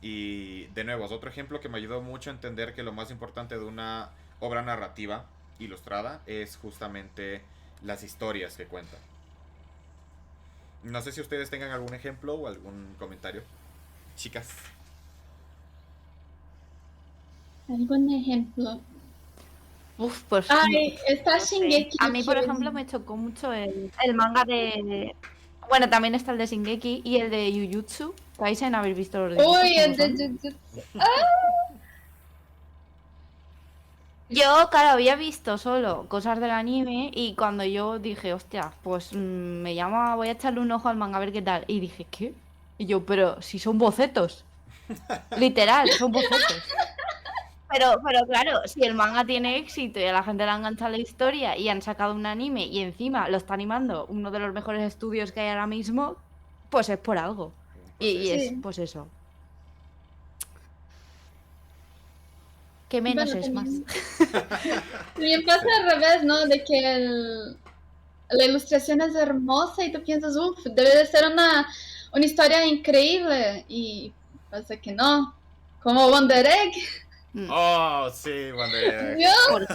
Y de nuevo, es otro ejemplo que me ayudó mucho a entender que lo más importante de una obra narrativa ilustrada es justamente las historias que cuentan. No sé si ustedes tengan algún ejemplo o algún comentario, chicas. ¿Algún ejemplo? Pues está Shingeki. A mí, por ejemplo, me chocó mucho el manga de... Bueno, también está el de Shingeki y el de Jujutsu Kaisen. ¿Habéis visto los dibujos? Uy, el de Jujutsu. Yo, claro, había visto solo cosas del anime y cuando yo dije, hostia, pues me llama, voy a echarle un ojo al manga a ver qué tal. Y dije, ¿qué? Y yo, pero si son bocetos. Literal, son bocetos. Pero claro, si el manga tiene éxito y a la gente le ha enganchado la historia y han sacado un anime y encima lo está animando uno de los mejores estudios que hay ahora mismo, pues es por algo. Pues Y sí. es, Sí. pues eso. Que menos Bueno, es más. también pasa al revés, ¿no? De que la ilustración es hermosa y tú piensas, uff, debe de ser una historia increíble. Y pasa que no. Como Wonder Egg. Oh, sí, Wander. Dios, Por-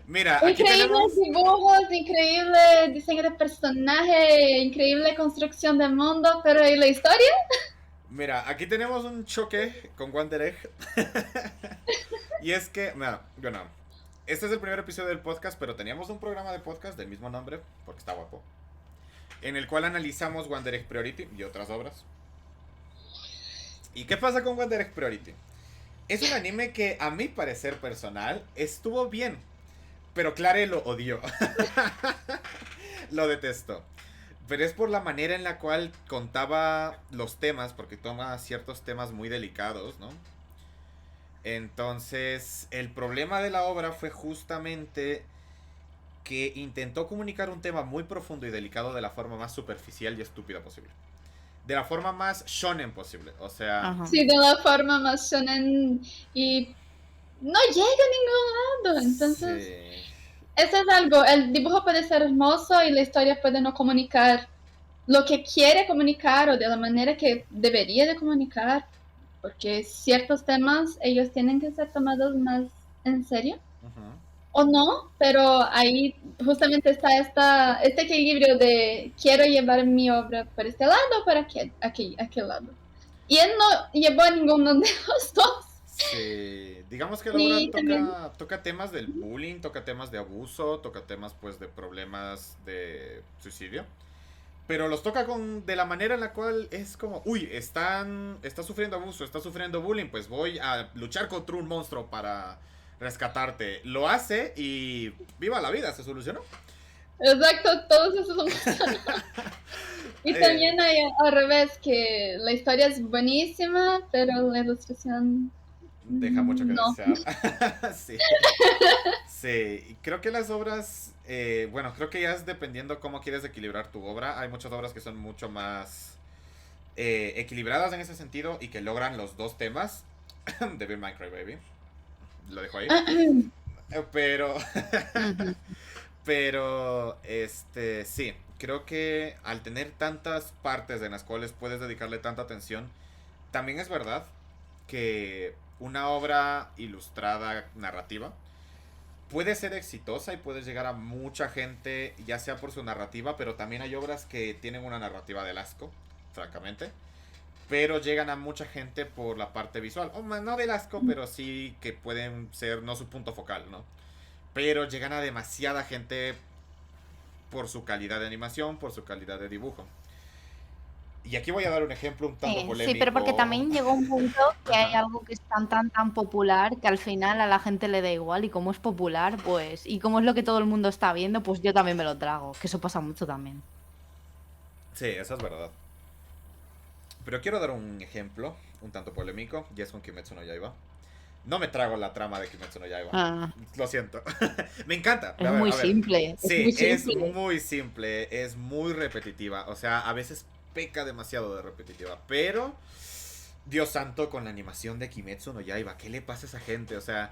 Mira, aquí increíbles tenemos. dibujos, increíble diseño de personaje, increíble construcción de mundo, pero ¿y la historia? Mira, aquí tenemos un choque con Wander Egg. Y es que, bueno, este es el primer episodio del podcast, pero teníamos un programa de podcast del mismo nombre, porque está guapo, en el cual analizamos Wander Egg Priority y otras obras. ¿Y qué pasa con Wander Egg Priority? Es un anime que, a mi parecer personal, estuvo bien, pero Clare lo odió. Lo detestó. Pero es por la manera en la cual contaba los temas, porque toma ciertos temas muy delicados, ¿no? Entonces, el problema de la obra fue justamente que intentó comunicar un tema muy profundo y delicado de la forma más superficial y estúpida posible. De la forma más shonen posible. O sea, Ajá. Sí, de la forma más shonen y no llega a ningún lado. Entonces, sí. eso es algo. El dibujo puede ser hermoso y la historia puede no comunicar lo que quiere comunicar o de la manera que debería de comunicar, porque ciertos temas ellos tienen que ser tomados más en serio Ujú. o no, pero ahí justamente está este equilibrio de quiero llevar mi obra por este lado o por aquel lado. Y él no llevó a ninguno de los dos. Sí, digamos que la obra Y también, toca temas del bullying, toca temas de abuso, toca temas pues de problemas de suicidio. Pero los toca de la manera en la cual es como, uy, está sufriendo abuso, está sufriendo bullying, pues voy a luchar contra un monstruo para rescatarte. Lo hace y viva la vida, se solucionó. exacto, todos esos son. Y también hay al revés, que la historia es buenísima, pero la ilustración Deja mucho que no. desear. Sí. Sí, y creo que las obras, bueno, creo que ya es dependiendo cómo quieres equilibrar tu obra. Hay muchas obras que son mucho más equilibradas en ese sentido y que logran los dos temas. Devil May Cry Baby. Lo dejo ahí. Pero, Ujú. pero, sí, creo que al tener tantas partes en las cuales puedes dedicarle tanta atención, también es verdad que una obra ilustrada, narrativa, puede ser exitosa y puede llegar a mucha gente, ya sea por su narrativa, pero también hay obras que tienen una narrativa del asco, francamente. Pero llegan a mucha gente por la parte visual. O no del asco, pero sí que pueden ser no su punto focal, ¿no? Pero llegan a demasiada gente por su calidad de animación, por su calidad de dibujo. Y aquí voy a dar un ejemplo un tanto polémico. Sí, pero porque también llegó un punto que hay algo que es tan popular que al final a la gente le da igual y como es popular, pues, y como es lo que todo el mundo está viendo, pues yo también me lo trago, que eso pasa mucho también. Sí, eso es verdad. Pero quiero dar un ejemplo un tanto polémico, y es con Kimetsu no Yaiba. No me trago la trama de Kimetsu no Yaiba. Ah, Lo siento. Me encanta. es muy simple, es Sí, muy es simple. muy simple, es muy repetitiva. O sea, a veces peca demasiado de repetitiva. Pero, Dios santo, con la animación de Kimetsu no Yaiba, ¿qué le pasa a esa gente? O sea,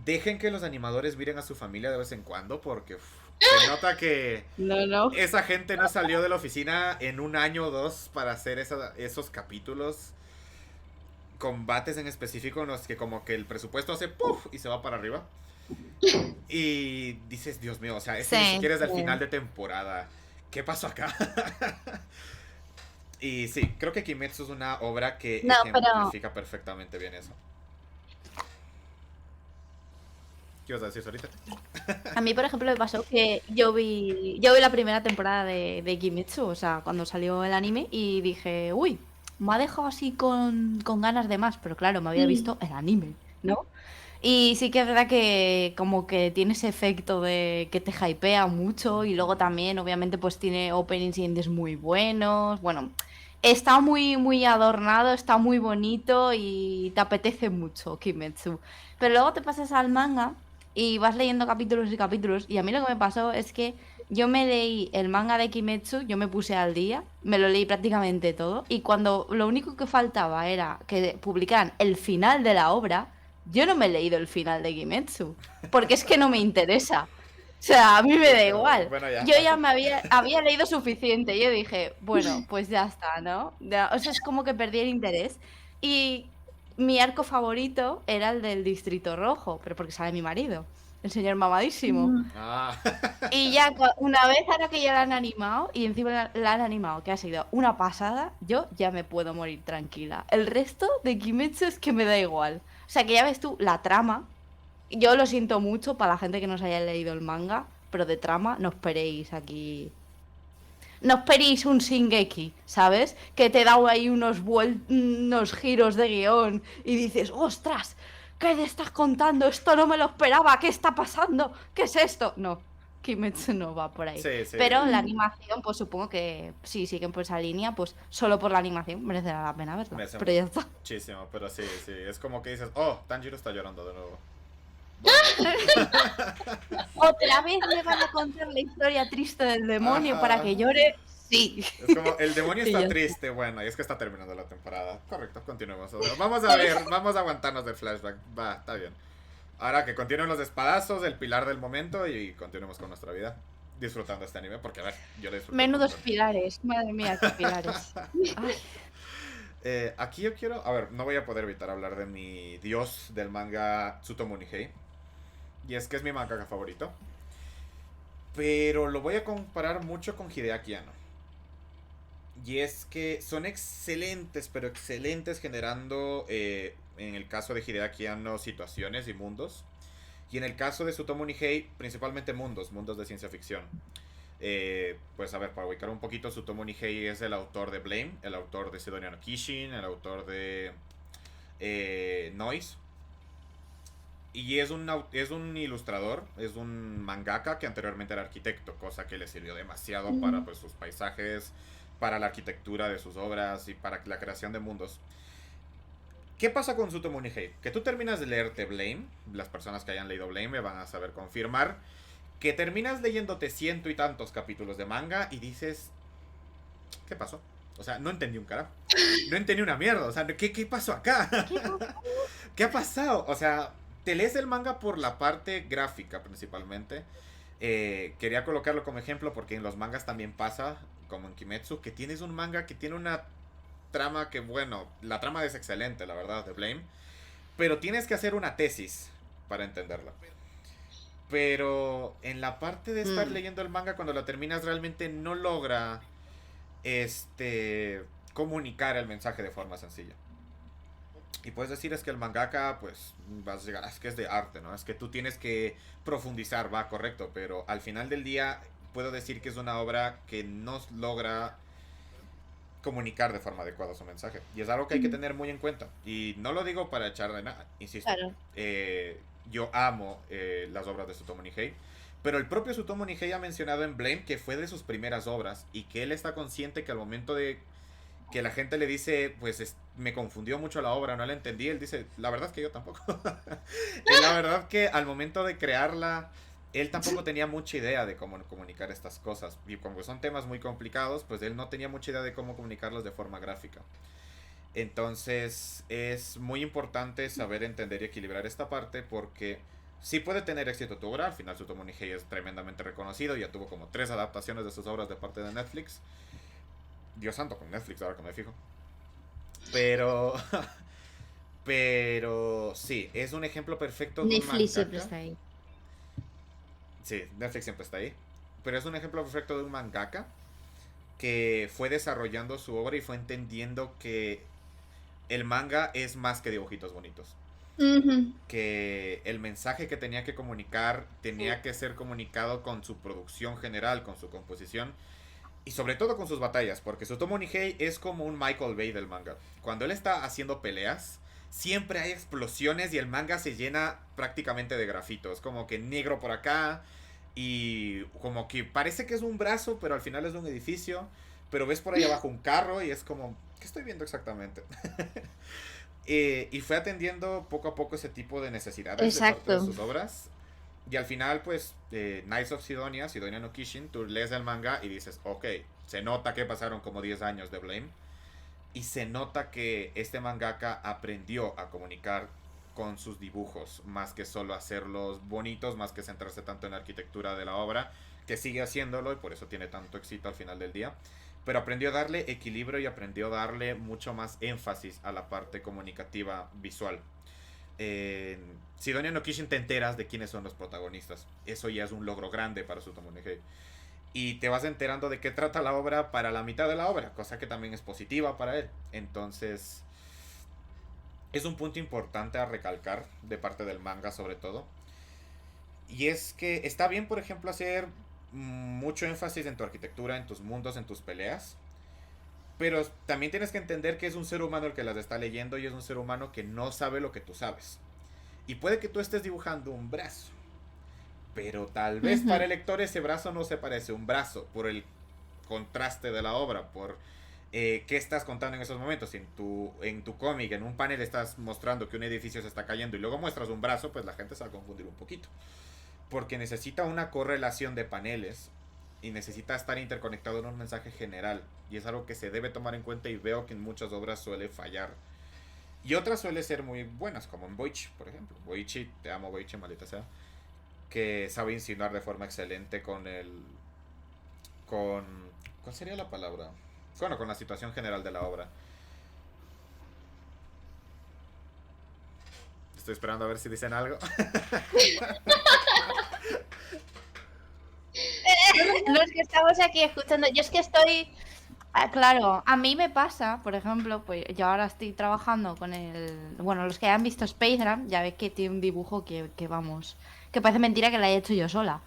dejen que los animadores miren a su familia de vez en cuando, porque se nota que No. esa gente no salió de la oficina en un año o dos para hacer esos capítulos. Combates en específico en los que como que el presupuesto hace puff y se va para arriba. Y dices, Dios mío, o sea, esto ni Sí, siquiera es del sí. final de temporada. ¿Qué pasó acá? Y sí, creo que Kimetsu es una obra que No, pero ejemplifica perfectamente bien eso. ¿Qué ibas a decir ahorita? a mí, por ejemplo, me pasó que yo vi la primera temporada de Kimetsu, o sea, cuando salió el anime, y dije, uy, me ha dejado así con ganas de más, pero claro, me había visto el anime, ¿no? Y sí que es verdad que como que tiene ese efecto de que te hypea mucho y luego también obviamente pues tiene openings y endings muy buenos. Bueno, está muy muy adornado, está muy bonito y te apetece mucho Kimetsu. Pero luego te pasas al manga y vas leyendo capítulos y capítulos y a mí lo que me pasó es que yo me leí el manga de Kimetsu, yo me puse al día, me lo leí prácticamente todo y cuando lo único que faltaba era que publicaran el final de la obra, yo no me he leído el final de Kimetsu, porque es que no me interesa. O sea, a mí me da igual. Bueno, ya. Yo ya me había leído suficiente. Yo dije, bueno, pues ya está, ¿no? O sea, es como que perdí el interés. Y mi arco favorito era el del Distrito Rojo, pero porque sale mi marido, el señor mamadísimo. Mm. Ah. Y ya una vez ahora que ya la han animado, y encima la han animado, que ha sido una pasada, yo ya me puedo morir tranquila. El resto de Kimetsu es que me da igual. O sea, que ya ves tú, la trama, yo lo siento mucho para la gente que no se haya leído el manga, pero de trama no esperéis aquí. No esperéis un Shingeki, ¿sabes? Que te da ahí unos giros de guión y dices, ostras, ¿qué te estás contando? Esto no me lo esperaba, ¿qué está pasando? ¿Qué es esto? No, Kimetsu no va por ahí. Sí, sí. Pero la animación, pues supongo que si siguen por esa línea, pues solo por la animación merecerá la pena verla. Me hace Pero ya está. muchísimo, pero sí, sí. Es como que dices, oh, Tanjiro está llorando de nuevo. ¿Otra vez me van a contar la historia triste del demonio para Ajá. que llore? Sí. Es como, el demonio Y está ya triste, bueno, y es que está terminando la temporada. Correcto, continuemos. Vamos a ver, vamos a aguantarnos del flashback. Va, está bien. Ahora que continúen los espadazos, el pilar del momento y continuemos con nuestra vida. Disfrutando este anime, porque a ver, yo lo disfruto. Menudos pilares, madre mía, qué pilares. Ay, Aquí yo quiero, a ver, no voy a poder evitar hablar de mi dios del manga Tsutomu Nihei. Y es que es mi mangaka favorito. Pero lo voy a comparar mucho con Hideaki Anno. Y es que son excelentes, pero excelentes generando, en el caso de Hideaki Anno, situaciones y mundos. Y en el caso de Tsutomu Nihei, principalmente mundos de ciencia ficción. Pues a ver, para ubicar un poquito, Tsutomu Nihei es el autor de Blame, el autor de Sidonia no Kishin, el autor de Noise. Y es un ilustrador, es un mangaka que anteriormente era arquitecto, cosa que le sirvió demasiado para pues, sus paisajes, para la arquitectura de sus obras y para la creación de mundos. ¿Qué pasa con Tsutomu Nihei? Que tú terminas de leerte Blame, las personas que hayan leído Blame me van a saber confirmar, que terminas leyéndote ciento y tantos capítulos de manga y dices, ¿qué pasó? O sea, no entendí un carajo. No entendí una mierda. O sea, ¿qué pasó acá? ¿Qué ha pasado? O sea, te lees el manga por la parte gráfica principalmente. Quería colocarlo como ejemplo porque en los mangas también pasa, como en Kimetsu, que tienes un manga que tiene una trama que, bueno, la trama es excelente, la verdad, de Blame. Pero tienes que hacer una tesis para entenderla. Pero en la parte de estar leyendo el manga, cuando lo terminas, realmente no logra comunicar el mensaje de forma sencilla. Y puedes decir es que el mangaka, pues, vas a llegar, es que es de arte, ¿no? Es que tú tienes que profundizar, va, correcto, pero al final del día puedo decir que es una obra que no logra comunicar de forma adecuada su mensaje. Y es algo que hay que tener muy en cuenta. Y no lo digo para echar de nada, insisto. claro. Yo amo las obras de Tsutomu Nihei. Pero el propio Tsutomu Nihei ha mencionado en Blame que fue de sus primeras obras y que él está consciente que al momento de que la gente le dice, pues me confundió mucho la obra, no la entendí, él dice, la verdad es que yo tampoco. Y la verdad que al momento de crearla, él tampoco tenía mucha idea de cómo comunicar estas cosas. Y como son temas muy complicados, pues él no tenía mucha idea de cómo comunicarlos de forma gráfica. Entonces es muy importante saber entender y equilibrar esta parte porque sí puede tener éxito tu obra. Al final Tsutomu Nihei es tremendamente reconocido. Ya tuvo como 3 adaptaciones de sus obras de parte de Netflix. Dios santo con Netflix ahora que me fijo. Pero pero sí, es un ejemplo perfecto de un Netflix siempre mangaka. está ahí. Sí, Netflix siempre está ahí. Pero es un ejemplo perfecto de un mangaka que fue desarrollando su obra y fue entendiendo que el manga es más que dibujitos bonitos. Que el mensaje que tenía que comunicar tenía que ser comunicado con su producción general, con su composición y sobre todo con sus batallas, porque Tsutomu Nihei es como un Michael Bay del manga. Cuando él está haciendo peleas, siempre hay explosiones y el manga se llena prácticamente de grafitos, como que negro por acá y como que parece que es un brazo, pero al final es un edificio, pero ves por ahí abajo un carro y es como, ¿qué estoy viendo exactamente? Y fue atendiendo poco a poco ese tipo de necesidades de parte de Exacto. sus obras. Y al final, pues, Knights of Sidonia, Sidonia no Kishin, tú lees el manga y dices, ok, se nota que pasaron como 10 años de Blame. Y se nota que este mangaka aprendió a comunicar con sus dibujos, más que solo hacerlos bonitos, más que centrarse tanto en la arquitectura de la obra, que sigue haciéndolo y por eso tiene tanto éxito al final del día. Pero aprendió a darle equilibrio y aprendió a darle mucho más énfasis a la parte comunicativa visual. En Sidonia no Kishin te enteras de quiénes son los protagonistas. Eso ya es un logro grande para su Tomonegei. Y te vas enterando de qué trata la obra para la mitad de la obra, cosa que también es positiva para él. Entonces, es un punto importante a recalcar de parte del manga sobre todo. Y es que está bien, por ejemplo, hacer mucho énfasis en tu arquitectura, en tus mundos, en tus peleas. Pero también tienes que entender que es un ser humano el que las está leyendo y es un ser humano que no sabe lo que tú sabes. Y puede que tú estés dibujando un brazo, pero tal vez para el lector ese brazo no se parece a un brazo por el contraste de la obra, por qué estás contando en esos momentos. Si en tu cómic, en un panel estás mostrando que un edificio se está cayendo y luego muestras un brazo, pues la gente se va a confundir un poquito. Porque necesita una correlación de paneles y necesita estar interconectado en un mensaje general. Y es algo que se debe tomar en cuenta y veo que en muchas obras suele fallar. Y otras suelen ser muy buenas, como en Boichi, por ejemplo. Boichi, te amo Boichi, maldita sea. Que sabe insinuar de forma excelente con el... con... ¿cuál sería la palabra? Bueno, con la situación general de la obra. Estoy esperando a ver si dicen algo. Los que estamos aquí escuchando, yo es que estoy, claro, a mí me pasa, por ejemplo, pues yo ahora estoy trabajando con bueno, los que han visto Spacegram, ya ves que tiene un dibujo que vamos, que parece mentira que la haya hecho yo sola.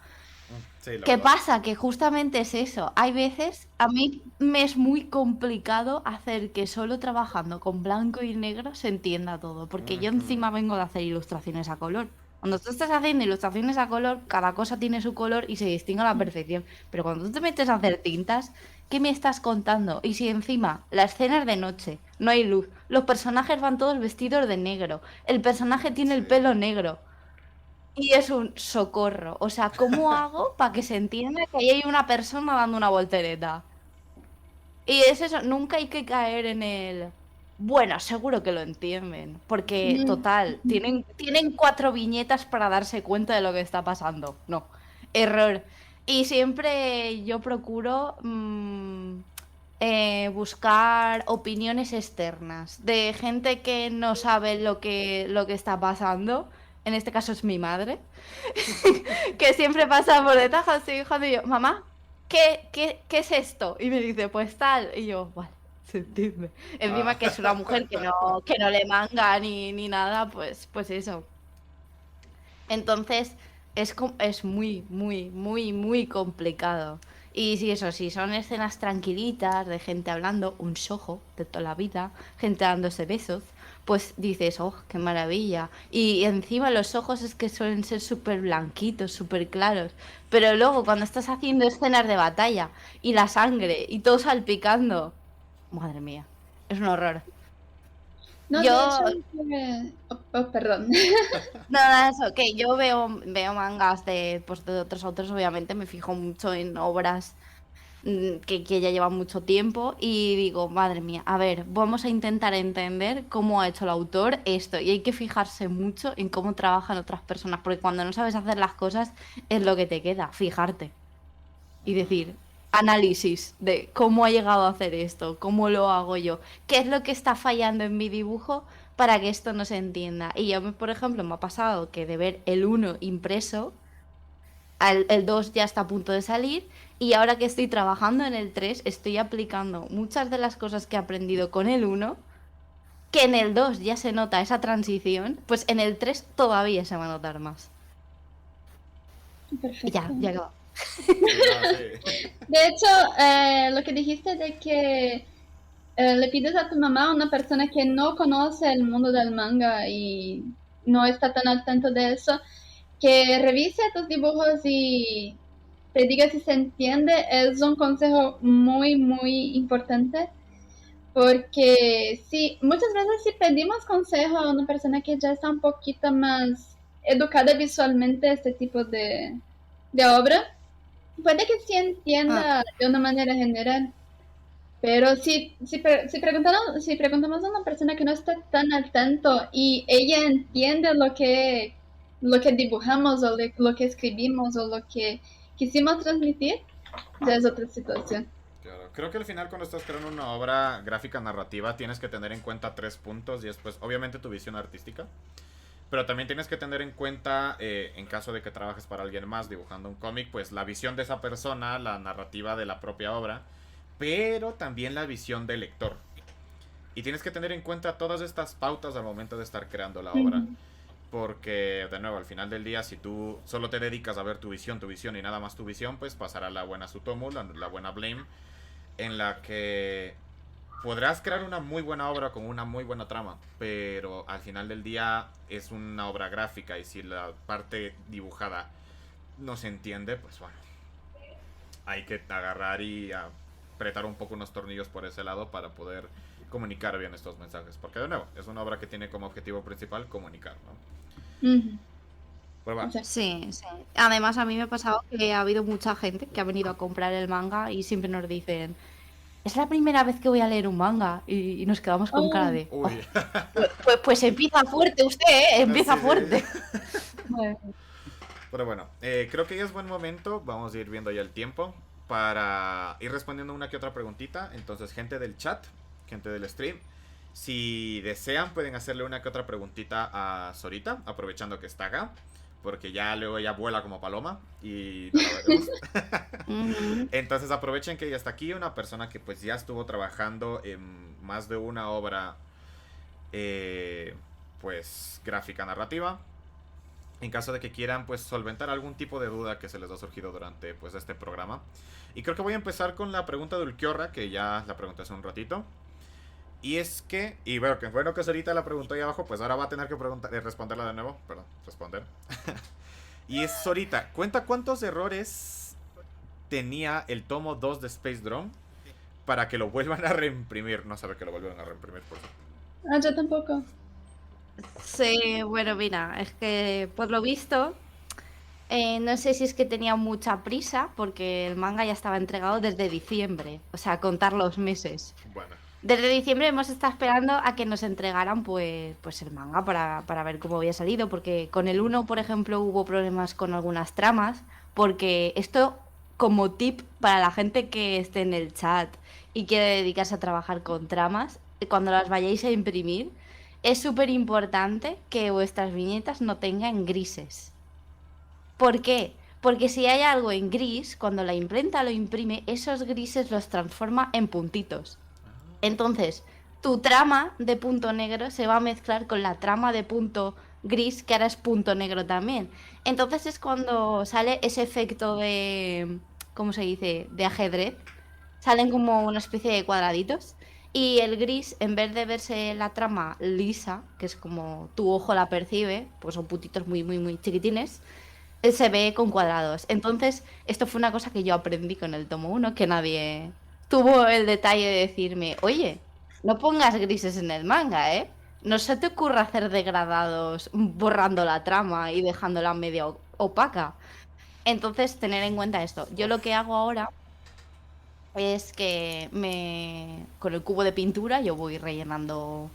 Sí, la ¿Qué verdad. pasa? Que justamente es eso. Hay veces, a mí me es muy complicado hacer que solo trabajando con blanco y negro se entienda todo, porque yo Ujú. encima vengo de hacer ilustraciones a color. Cuando tú estás haciendo ilustraciones a color, cada cosa tiene su color y se distingue a la perfección. Pero cuando tú te metes a hacer tintas, ¿qué me estás contando? Y si encima la escena es de noche, no hay luz, los personajes van todos vestidos de negro, el personaje tiene el Sí. pelo negro. Y es un socorro. O sea, ¿cómo hago para que se entienda que ahí hay una persona dando una voltereta? Y es eso, nunca hay que caer en el... Bueno, seguro que lo entienden, porque total, tienen 4 viñetas para darse cuenta de lo que está pasando. No, error. Y siempre yo procuro buscar opiniones externas de gente que no sabe lo que está pasando. En este caso es mi madre, que siempre pasa por detrás así, hijo de yo, mamá, ¿qué es esto? Y me dice, pues tal. Y yo, vale, se entiende. Ah. Encima que es una mujer que no le manga ni nada, pues eso. Entonces es muy, muy, muy, muy complicado. Y si eso, si son escenas tranquilitas de gente hablando, un shojo de toda la vida, gente dándose besos, pues dices, oh, qué maravilla. Y encima los ojos es que suelen ser súper blanquitos, súper claros. Pero luego cuando estás haciendo escenas de batalla y la sangre y todo salpicando, madre mía, es un horror. No, de Yo hecho, perdón. Nada, eso, que yo veo mangas de otros autores, obviamente me fijo mucho en obras que ya llevan mucho tiempo y digo, madre mía, a ver, vamos a intentar entender cómo ha hecho el autor esto y hay que fijarse mucho en cómo trabajan otras personas, porque cuando no sabes hacer las cosas es lo que te queda, fijarte y decir, análisis de cómo ha llegado a hacer esto, cómo lo hago yo, qué es lo que está fallando en mi dibujo para que esto no se entienda. Y yo, por ejemplo, me ha pasado que de ver el 1 impreso, el 2 ya está a punto de salir y ahora que estoy trabajando en el 3 estoy aplicando muchas de las cosas que he aprendido con el 1, que en el 2 ya se nota esa transición, pues en el 3 todavía se va a notar más. Y Perfecto. ya acabó. Sí, no, sí. De hecho, lo que dijiste de que le pides a tu mamá, una persona que no conoce el mundo del manga y no está tan al tanto de eso, que revise tus dibujos y te diga si se entiende, es un consejo muy, muy importante. Porque sí, muchas veces si pedimos consejo a una persona que ya está un poquito más educada visualmente este tipo de obra, puede que sí Ah, entienda de una manera general. Pero si preguntamos a una persona que no está tan al tanto y ella entiende lo que dibujamos o lo que escribimos o lo que quisimos transmitir, ya es otra situación. Claro. Creo que al final cuando estás creando una obra gráfica narrativa tienes que tener en cuenta tres puntos y es pues obviamente tu visión artística, pero también tienes que tener en cuenta en caso de que trabajes para alguien más dibujando un cómic, pues la visión de esa persona, la narrativa de la propia obra, pero también la visión del lector. Y tienes que tener en cuenta todas estas pautas al momento de estar creando la obra. Ujú. Porque, de nuevo, al final del día, si tú solo te dedicas a ver tu visión y nada más tu visión, pues pasará la buena Sutomu, la buena Blame, en la que podrás crear una muy buena obra con una muy buena trama, pero al final del día es una obra gráfica y si la parte dibujada no se entiende, pues bueno, hay que agarrar y apretar un poco unos tornillos por ese lado para poder comunicar bien estos mensajes, porque de nuevo, es una obra que tiene como objetivo principal comunicar, ¿no? Ujú. Pues va. Exacto. sí, sí. Además, a mí me ha pasado que ha habido mucha gente que ha venido a comprar el manga y siempre nos dicen, es la primera vez que voy a leer un manga y nos quedamos con cara Oh, de, Uy. "Oh, pues empieza fuerte usted, ¿eh? Empieza Sí, fuerte. sí. Bueno. Pero bueno, creo que ya es buen momento. Vamos a ir viendo ya el tiempo para ir respondiendo una que otra preguntita. Entonces, gente del chat, gente del stream, si desean pueden hacerle una que otra preguntita a Sorita, aprovechando que está acá. Porque ya luego ella vuela como paloma y no la veremos. Ujú. Entonces aprovechen que ella está aquí, una persona que pues ya estuvo trabajando en más de una obra pues gráfica narrativa. En caso de que quieran pues solventar algún tipo de duda que se les ha surgido durante pues este programa. Y creo que voy a empezar con la pregunta de Ulquiorra, que ya la pregunté hace un ratito. Y es que, y bueno, que bueno que ahorita la preguntó ahí abajo, pues ahora va a tener que responderla de nuevo. Perdón, responder. Y es Sorita, cuenta cuántos errores tenía el tomo 2 de Space Drone para que lo vuelvan a reimprimir. No sabe que lo vuelvan a reimprimir, por favor. ah, yo tampoco. Sí, bueno, mira, es que por lo visto, no sé si es que tenía mucha prisa porque el manga ya estaba entregado desde diciembre, o sea, contar los meses. Bueno, Desde diciembre hemos estado esperando a que nos entregaran pues el manga para ver cómo había salido, porque con el uno, por ejemplo, hubo problemas con algunas tramas, porque esto como tip para la gente que esté en el chat y quiere dedicarse a trabajar con tramas, cuando las vayáis a imprimir, es súper importante que vuestras viñetas no tengan grises. ¿Por qué? Porque si hay algo en gris, cuando la imprenta lo imprime, esos grises los transforma en puntitos. Entonces, tu trama de punto negro se va a mezclar con la trama de punto gris, que ahora es punto negro también. Entonces es cuando sale ese efecto de, ¿cómo se dice? De ajedrez. Salen como una especie de cuadraditos. Y el gris, en vez de verse la trama lisa, que es como tu ojo la percibe, pues son puntitos muy, muy, muy chiquitines, se ve con cuadrados. Entonces, esto fue una cosa que yo aprendí con el tomo uno que nadie tuvo el detalle de decirme, oye, no pongas grises en el manga, ¿eh? No se te ocurra hacer degradados borrando la trama y dejándola medio opaca. Entonces, tener en cuenta esto. Yo lo uf. que hago ahora es que con el cubo de pintura yo voy rellenando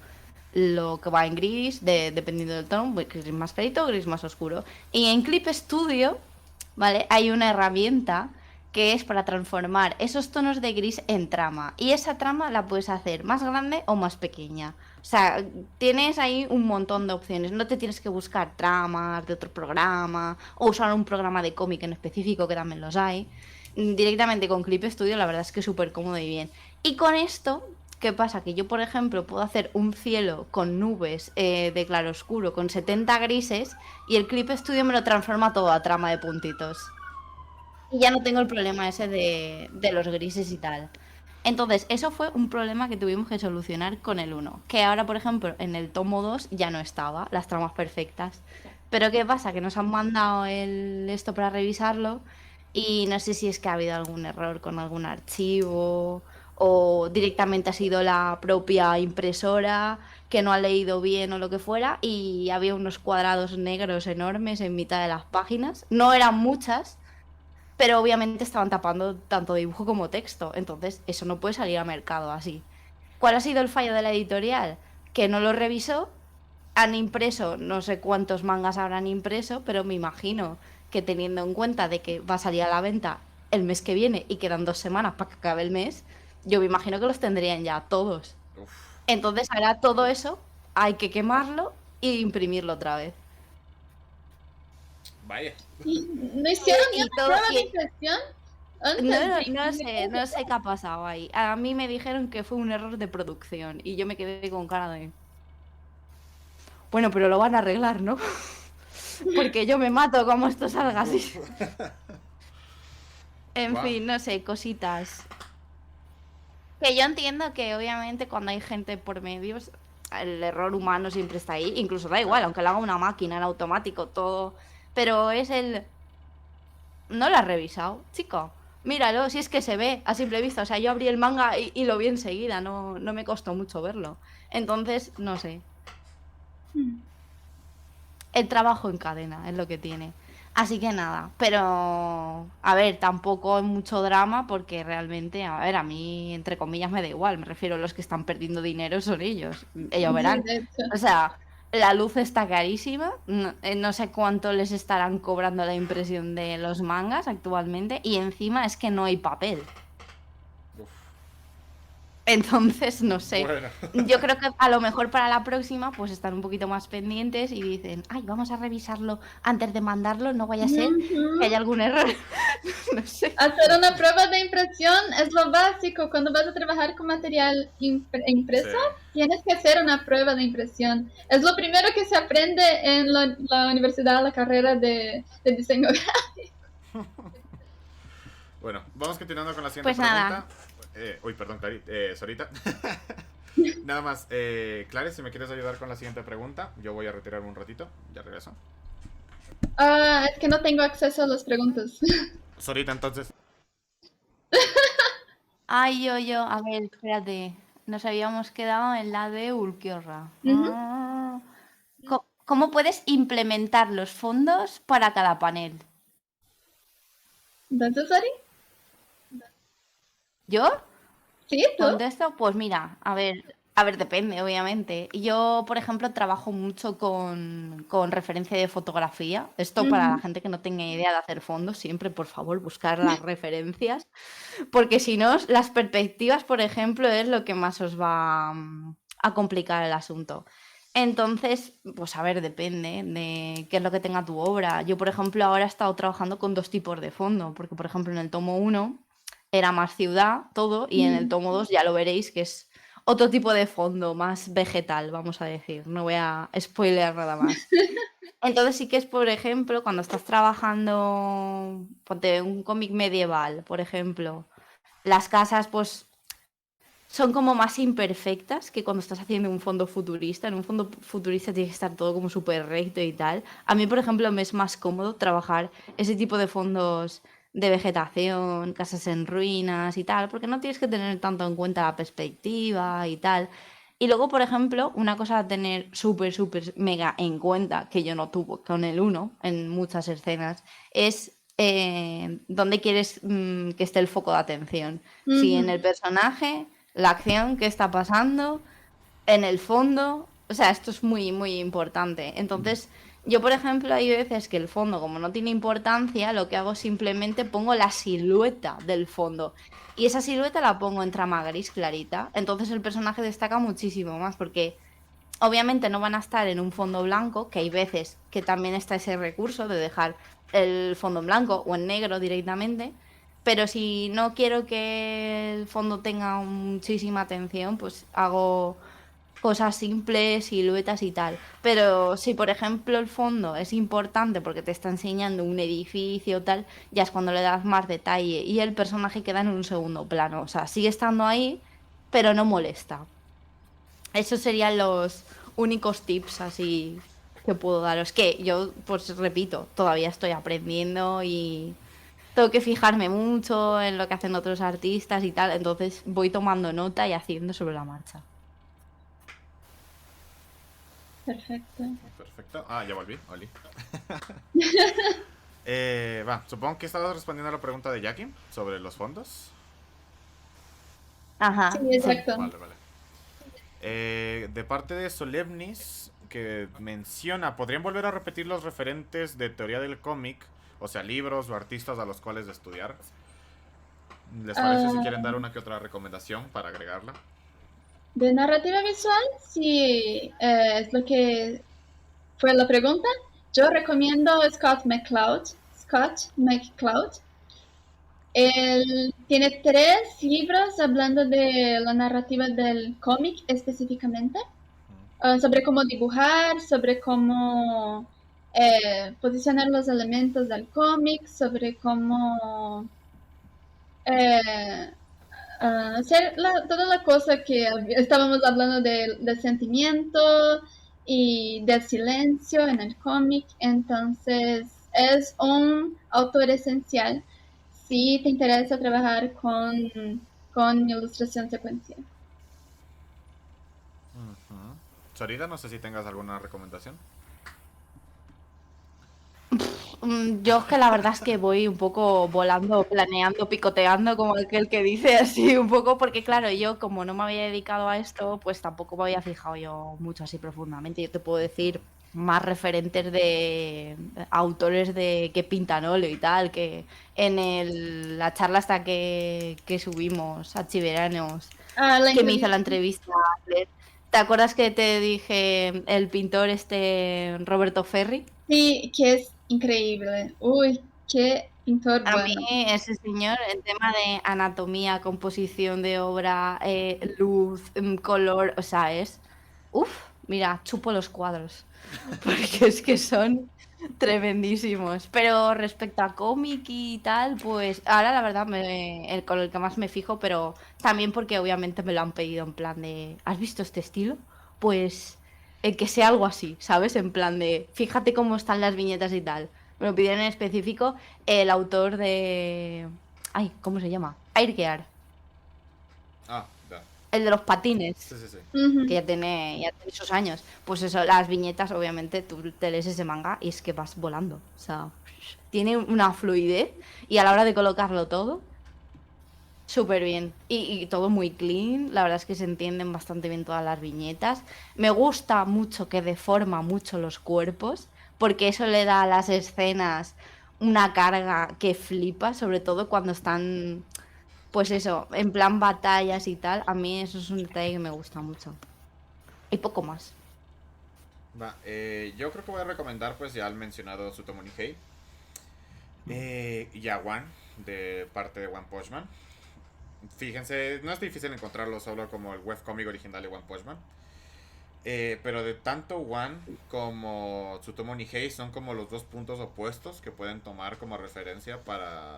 lo que va en gris, dependiendo del tono, pues, gris más clarito, gris más oscuro. Y en Clip Studio, ¿vale? Hay una herramienta que es para transformar esos tonos de gris en trama. Y esa trama la puedes hacer más grande o más pequeña. O sea, tienes ahí un montón de opciones. No te tienes que buscar tramas de otro programa o usar un programa de cómic en específico, que también los hay. Directamente con Clip Studio, la verdad es que es súper cómodo y bien. Y con esto, ¿qué pasa? Que yo, por ejemplo, puedo hacer un cielo con nubes de claroscuro con 70 grises y el Clip Studio me lo transforma todo a trama de puntitos. Y ya no tengo el problema ese de los grises y tal. Entonces, eso fue un problema que tuvimos que solucionar con el 1, que ahora, por ejemplo, en el tomo 2 ya no estaba, las tramas perfectas. Pero ¿qué pasa? Que nos han mandado esto para revisarlo y no sé si es que ha habido algún error con algún archivo o directamente ha sido la propia impresora que no ha leído bien o lo que fuera y había unos cuadrados negros enormes en mitad de las páginas. No eran muchas, pero obviamente estaban tapando tanto dibujo como texto. Entonces, eso no puede salir a mercado así. ¿Cuál ha sido el fallo de la editorial? Que no lo revisó. Han impreso, no sé cuántos mangas habrán impreso, pero me imagino que teniendo en cuenta de que va a salir a la venta el mes que viene y quedan 2 semanas para que acabe el mes, yo me imagino que los tendrían ya todos. Uf, Entonces, ahora todo eso hay que quemarlo e imprimirlo otra vez. vaya. ¿Y no hicieron ni Y una todo, prueba de y impresión antes no, de no sé qué ha pasado ahí. A mí me dijeron que fue un error de producción y yo me quedé con cara de... Bueno, pero lo van a arreglar, ¿no? Porque yo me mato como esto salga así. En Guau. fin, no sé, cositas. Que yo entiendo que obviamente cuando hay gente por medios, el error humano siempre está ahí. Incluso da igual, aunque lo haga una máquina en automático, todo. Pero es el... No lo has revisado, chico. Míralo, si es que se ve a simple vista. O sea, yo abrí el manga y lo vi enseguida, no me costó mucho verlo. Entonces, no sé. El trabajo en cadena es lo que tiene. Así que nada, pero a ver, tampoco hay mucho drama porque realmente, a ver, a mí, entre comillas, me da igual. Me refiero a los que están perdiendo dinero son ellos. Ellos Sí, verán. de hecho. O sea, la luz está carísima. No sé cuánto les estarán cobrando la impresión de los mangas actualmente. Y encima es que no hay papel. Uf. Entonces, no sé. Bueno. Yo creo que a lo mejor para la próxima, pues están un poquito más pendientes y dicen, ay, vamos a revisarlo antes de mandarlo, no vaya a ser que haya Ujú. algún error. No sé. Hacer una prueba de impresión es lo básico. Cuando vas a trabajar con material Sí. impreso, tienes que hacer una prueba de impresión. Es lo primero que se aprende en la universidad, la carrera de diseño. Bueno, vamos continuando con la siguiente Pues nada, pregunta. Uy, perdón, Sarita. Nada más, Clary, si me quieres ayudar con la siguiente pregunta, yo voy a retirarme un ratito, ya regreso. Es que no tengo acceso a las preguntas. Sarita, entonces. ay, a ver, espérate. Nos habíamos quedado en la de Ulquiorra. Ujú. ¿Cómo puedes implementar los fondos para cada panel? ¿Entonces, Ari? ¿Yo? ¿Sí? ¿Tú? Contesto, pues mira, a ver, depende, obviamente. Yo, por ejemplo, trabajo mucho con referencia de fotografía. Esto para la Ujú. gente que no tenga idea de hacer fondos, siempre, por favor, buscar las referencias, porque si no, las perspectivas, por ejemplo, es lo que más os va a complicar el asunto. Entonces, pues a ver, depende de qué es lo que tenga tu obra. Yo, por ejemplo, ahora he estado trabajando con dos tipos de fondo, porque, por ejemplo, en el tomo uno era más ciudad, todo, y en el Mm. tomo 2 ya lo veréis que es otro tipo de fondo, más vegetal, vamos a decir. No voy a spoilear nada más. Entonces sí que es, por ejemplo, cuando estás trabajando, ponte un cómic medieval, por ejemplo, las casas pues son como más imperfectas que cuando estás haciendo un fondo futurista. En un fondo futurista tiene que estar todo como súper recto y tal. A mí, por ejemplo, me es más cómodo trabajar ese tipo de fondos de vegetación, casas en ruinas y tal, porque no tienes que tener tanto en cuenta la perspectiva y tal. Y luego, por ejemplo, una cosa a tener súper, súper mega en cuenta, que yo no tuve con el uno en muchas escenas, es dónde quieres que esté el foco de atención. Si en Ujú. el personaje, la acción que está pasando, en el fondo, o sea, esto es muy, muy importante. Entonces, yo, por ejemplo, hay veces que el fondo, como no tiene importancia, lo que hago es simplemente pongo la silueta del fondo. Y esa silueta la pongo en trama gris clarita. Entonces el personaje destaca muchísimo más porque obviamente no van a estar en un fondo blanco, que hay veces que también está ese recurso de dejar el fondo en blanco o en negro directamente. Pero si no quiero que el fondo tenga muchísima atención, pues hago cosas simples, siluetas y tal. Pero si, por ejemplo, el fondo es importante porque te está enseñando un edificio o tal, ya es cuando le das más detalle y el personaje queda en un segundo plano. O sea, sigue estando ahí, pero no molesta. Esos serían los únicos tips así que puedo daros. Que yo, pues repito, todavía estoy aprendiendo y tengo que fijarme mucho en lo que hacen otros artistas y tal. Entonces voy tomando nota y haciendo sobre la marcha. Perfecto. Perfecto. Ah, ya volví. Oli. Supongo que estabas respondiendo a la pregunta de Jackie sobre los fondos. Sí, Ajá, sí. exacto. Vale, vale. De parte de Solemnis, que menciona, ¿podrían volver a repetir los referentes de teoría del cómic? O sea, libros o artistas a los cuales estudiar. ¿Les parece si quieren dar una que otra recomendación para agregarla? De narrativa visual, sí, es lo que fue la pregunta. Yo recomiendo Scott McCloud. Scott McCloud. Él tiene 3 libros hablando de la narrativa del cómic específicamente, sobre cómo dibujar, sobre cómo posicionar los elementos del cómic, sobre cómo eh, hacer toda la cosa que estábamos hablando del sentimiento y del silencio en el cómic. Entonces, es un autor esencial si te interesa trabajar con ilustración secuencial. Ujú. Sorida, no sé si tengas alguna recomendación. Yo es que la verdad es que voy un poco volando, planeando, picoteando, como aquel que dice así un poco, porque claro, yo como no me había dedicado a esto, pues tampoco me había fijado yo mucho así profundamente. Yo te puedo decir más referentes de autores de que pintan óleo y tal, que en la charla hasta que subimos a Chiveranos, La que me hizo la entrevista. entrevista. ¿Te acuerdas que te dije el pintor este Roberto Ferri? Sí, que es increíble. Uy, qué pintor A mí bueno. ese señor, en tema de anatomía, composición de obra, luz, color, o sea, es... Uf, mira, chupo los cuadros, porque es que son tremendísimos. Pero respecto a cómic y tal, pues ahora la verdad el con el que más me fijo, pero también porque obviamente me lo han pedido en plan de, ¿has visto este estilo? Pues que sea algo así, ¿sabes? En plan de, fíjate cómo están las viñetas y tal. Me lo pidieron en específico el autor de... Ay, ¿cómo se llama? Airgear, Ah, ya. el de los patines, Sí, sí, sí. Ujú. que ya tiene sus años. Pues eso, las viñetas, obviamente, tú te lees ese manga y es que vas volando. O sea, tiene una fluidez y a la hora de colocarlo todo, súper bien. Y todo muy clean, la verdad es que se entienden bastante bien todas las viñetas. Me gusta mucho que deforma mucho los cuerpos, porque eso le da a las escenas una carga que flipa, sobre todo cuando están, pues eso, en plan batallas y tal. A mí eso es un detalle que me gusta mucho. Y poco más. Yo creo que voy a recomendar, pues ya han mencionado Tsutomu Nihei. Y a One, de parte de One Punch Man. Fíjense, no es difícil encontrarlo solo como el webcomic original de One Punch Man. Pero de tanto One como Tsutomu Nihei son como los dos puntos opuestos que pueden tomar como referencia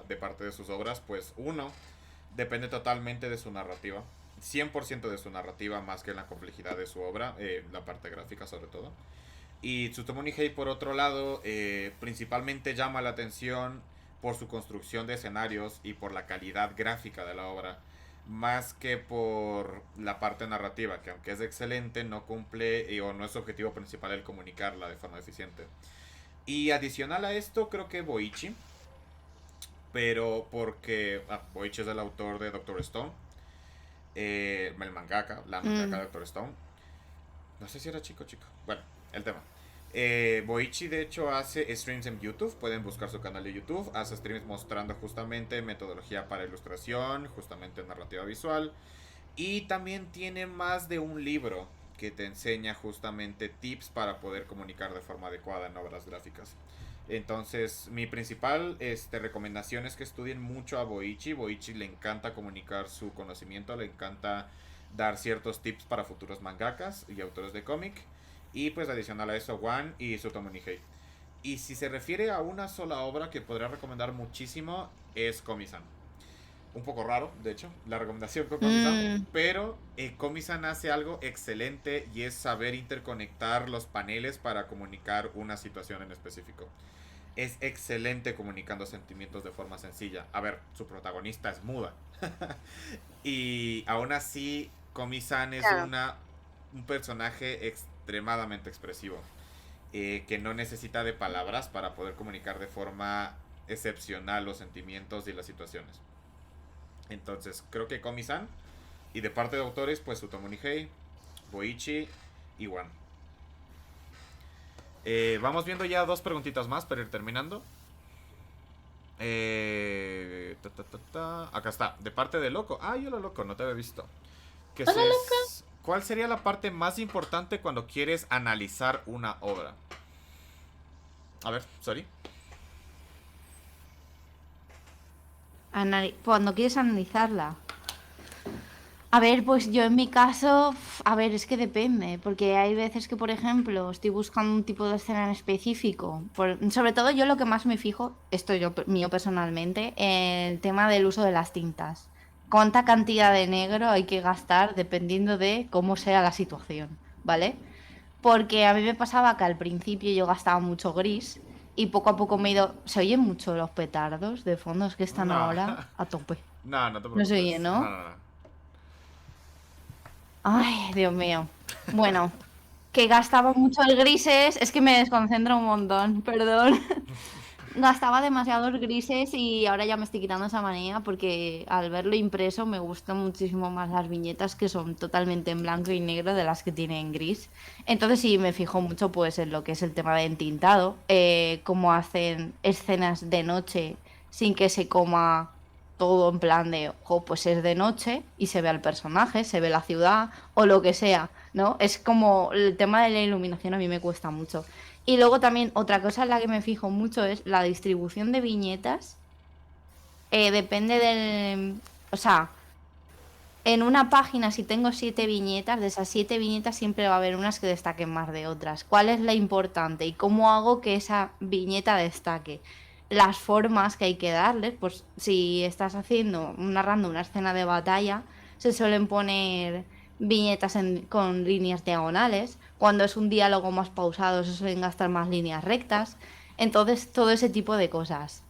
de parte de sus obras. Pues uno depende totalmente de su narrativa. 100% de su narrativa más que la complejidad de su obra, la parte gráfica sobre todo. Y Tsutomu Nihei, por otro lado, principalmente llama la atención por su construcción de escenarios y por la calidad gráfica de la obra, más que por la parte narrativa, que aunque es excelente, no cumple o no es su objetivo principal el comunicarla de forma eficiente. Y adicional a esto, creo que Boichi, pero porque Boichi es el autor de Doctor Stone, el mangaka, la mangaka de Mm. Doctor Stone. No sé si era chico o chico. Bueno, el tema. Boichi de hecho hace streams en YouTube, pueden buscar su canal de YouTube, hace streams mostrando justamente metodología para ilustración, justamente narrativa visual, y también tiene más de un libro que te enseña justamente tips para poder comunicar de forma adecuada en obras gráficas. Entonces, mi principal recomendación es que estudien mucho a Boichi. Boichi le encanta comunicar su conocimiento, le encanta dar ciertos tips para futuros mangakas y autores de cómic. Y pues adicional a eso, One y Tsutomu Nihei. Y si se refiere a una sola obra que podría recomendar muchísimo, es Komi-san. Un poco raro, de hecho, la recomendación con Komi-san. Pero Komi-san hace algo excelente y es saber interconectar los paneles para comunicar una situación en específico. Es excelente comunicando sentimientos de forma sencilla. A ver, su protagonista es muda. Y aún así, Komi-san es Claro. un personaje extremadamente expresivo. Que no necesita de palabras para poder comunicar de forma excepcional los sentimientos y las situaciones. Entonces, creo que Komi-san. Y de parte de autores, pues Tsutomu Nihei, Boichi y Wan. Vamos viendo ya dos preguntitas más para ir terminando. Acá está, de parte de Loco. Ah, yo lo Loco, no te había visto. Hola, loca. ¿Cuál sería la parte más importante cuando quieres analizar una obra? A ver, sorry. Cuando quieres analizarla. A ver, pues yo en mi caso, a ver, es que depende, porque hay veces que, por ejemplo, estoy buscando un tipo de escena en específico. Sobre todo yo lo que más me fijo, esto yo mío personalmente, el tema del uso de las tintas. ¿Cuánta cantidad de negro hay que gastar dependiendo de cómo sea la situación? ¿Vale? Porque a mí me pasaba que al principio yo gastaba mucho gris y poco a poco me he ido... ¿Se oyen mucho los petardos de fondo? Es que están No, ahora a tope. no, no te No se oye, preocupes. No, ¿no? no, no. Ay, Dios mío. Bueno, que gastaba mucho el grises, es que me desconcentra un montón, perdón. Gastaba demasiados grises y ahora ya me estoy quitando esa manía porque al verlo impreso me gustan muchísimo más las viñetas que son totalmente en blanco y negro de las que tienen gris. Entonces sí me fijo mucho pues en lo que es el tema de entintado, cómo hacen escenas de noche sin que se coma todo en plan de, ojo, pues es de noche y se ve al personaje, se ve la ciudad o lo que sea, ¿no? Es como el tema de la iluminación a mí me cuesta mucho. Y luego también otra cosa en la que me fijo mucho es la distribución de viñetas. Depende del... O sea, en una página si tengo 7 viñetas, de esas 7 viñetas siempre va a haber unas que destaquen más de otras. ¿Cuál es la importante y cómo hago que esa viñeta destaque? Las formas que hay que darles, pues si estás narrando una escena de batalla, se suelen poner viñetas con líneas diagonales. Cuando es un diálogo más pausado, se suelen gastar más líneas rectas. Entonces, todo ese tipo de cosas,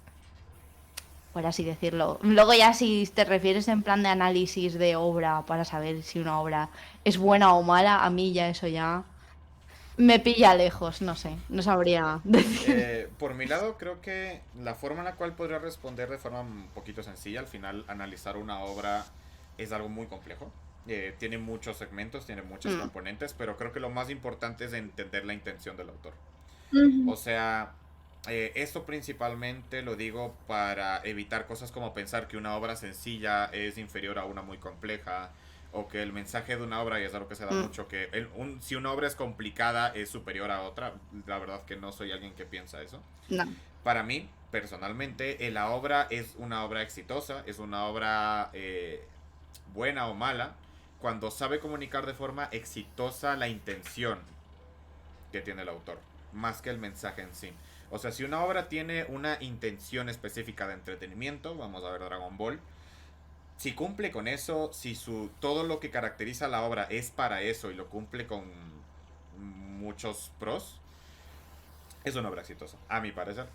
por así decirlo. Luego ya si te refieres en plan de análisis de obra para saber si una obra es buena o mala, a mí ya eso ya me pilla lejos, no sé, no sabría decir. Por mi lado, creo que la forma en la cual podría responder de forma un poquito sencilla, al final analizar una obra es algo muy complejo. Tiene muchos segmentos, tiene muchas Mm, componentes, pero creo que lo más importante es entender la intención del autor. Uhum. O sea, esto principalmente lo digo para evitar cosas como pensar que una obra sencilla es inferior a una muy compleja, o que el mensaje de una obra, y es algo que se da mm, mucho, que si una obra es complicada es superior a otra. La verdad que no soy alguien que piensa eso. no. Para mí, personalmente, la obra es una obra exitosa, es una obra buena o mala, cuando sabe comunicar de forma exitosa la intención que tiene el autor, más que el mensaje en sí. O sea, si una obra tiene una intención específica de entretenimiento, vamos a ver Dragon Ball, si cumple con eso, si todo lo que caracteriza la obra es para eso y lo cumple con muchos pros, es una obra exitosa, a mi parecer.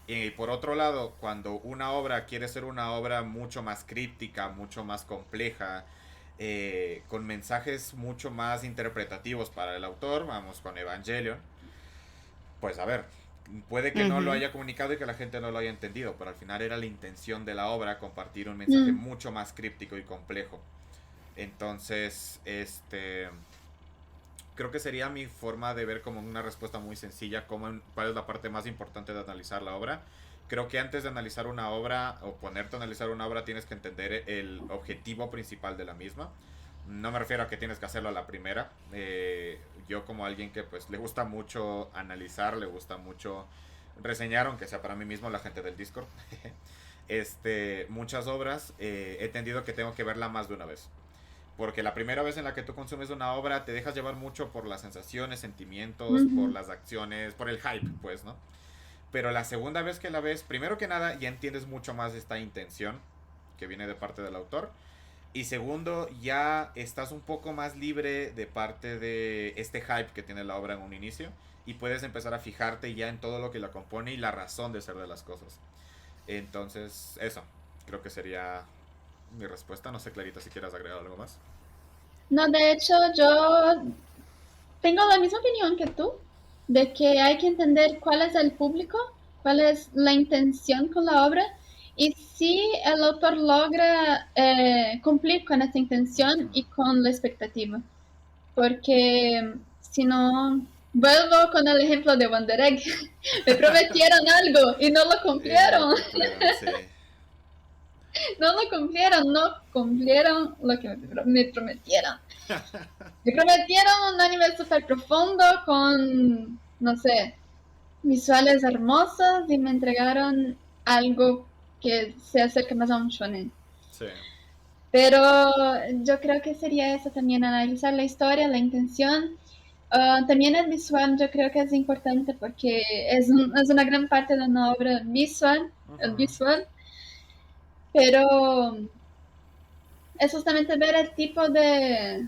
Y por otro lado, cuando una obra quiere ser una obra mucho más críptica, mucho más compleja, con mensajes mucho más interpretativos para el autor, vamos con Evangelion, pues a ver, puede que no lo Ujú. haya comunicado y que la gente no lo haya entendido, pero al final era la intención de la obra compartir un mensaje Hum. mucho más críptico y complejo. Entonces, creo que sería mi forma de ver como una respuesta muy sencilla, cuál es la parte más importante de analizar la obra. Creo que antes de analizar una obra o ponerte a analizar una obra tienes que entender el objetivo principal de la misma. No me refiero a que tienes que hacerlo a la primera. Yo como alguien que pues le gusta mucho analizar, le gusta mucho reseñar, aunque sea para mí mismo, la gente del Discord. Muchas obras he entendido que tengo que verla más de una vez. Porque la primera vez en la que tú consumes una obra te dejas llevar mucho por las sensaciones, sentimientos, por Ujú. las acciones, por el hype, pues, ¿no? Pero la segunda vez que la ves, primero que nada, ya entiendes mucho más esta intención que viene de parte del autor. Y segundo, ya estás un poco más libre de parte de este hype que tiene la obra en un inicio. Y puedes empezar a fijarte ya en todo lo que la compone y la razón de ser de las cosas. Entonces, eso, creo que sería mi respuesta. No sé, Clarita, si quieras agregar algo más. No, de hecho, yo tengo la misma opinión que tú, de que hay que entender cuál es el público, cuál es la intención con la obra y si el autor logra cumplir con esa intención y con la expectativa. Porque si no, vuelvo con el ejemplo de Wonder Egg. Me prometieron algo y no lo Y no lo cumplieron. cumplieron, sí. No lo cumplieron, no cumplieron lo que me prometieron. Me prometieron un anime súper profundo con, no sé, visuales hermosos y me entregaron algo que se acerca más a un shonen. Sí. Pero yo creo que sería eso también, analizar la historia, la intención. También el visual yo creo que es importante porque es una gran parte de una obra visual, el Ujú, visual, pero es justamente ver el tipo de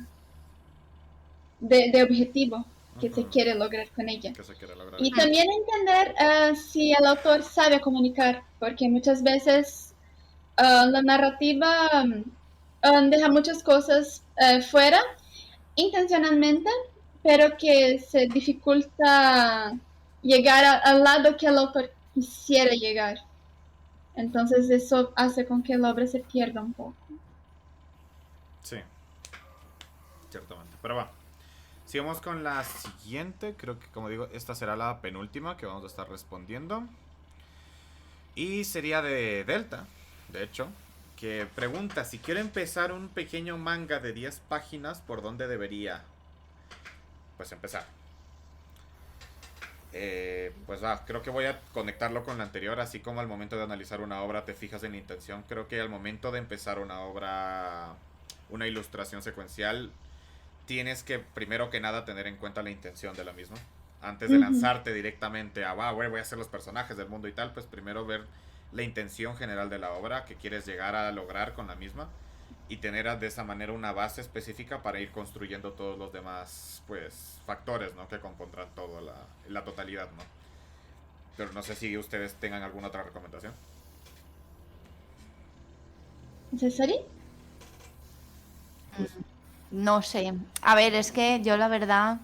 objetivo que ujú. se quiere lograr con ella. Que se quiere lograr Y aquí. Mm. también entender si el autor sabe comunicar, porque muchas veces la narrativa deja muchas cosas fuera intencionalmente, pero que se dificulta llegar al lado que el autor quisiera llegar. Entonces eso hace con que la obra se pierda un poco. Sí, ciertamente. Pero va. Sigamos con la siguiente. Creo que, como digo, esta será la penúltima que vamos a estar respondiendo. Y sería de Delta, de hecho, que pregunta, si quiero empezar un pequeño manga de 10 páginas, ¿por dónde debería pues empezar? Pues va, creo que voy a conectarlo con la anterior, así como al momento de analizar una obra te fijas en la intención, creo que al momento de empezar una obra, una ilustración secuencial, tienes que primero que nada tener en cuenta la intención de la misma. Antes de Ujú. lanzarte directamente a, voy a hacer los personajes del mundo y tal, pues primero ver la intención general de la obra que quieres llegar a lograr con la misma y tener de esa manera una base específica para ir construyendo todos los demás pues factores, ¿no? Que compondrán todo la totalidad, ¿no? Pero no sé si ustedes tengan alguna otra recomendación. ¿Cesari? No sé. A ver, es que yo la verdad,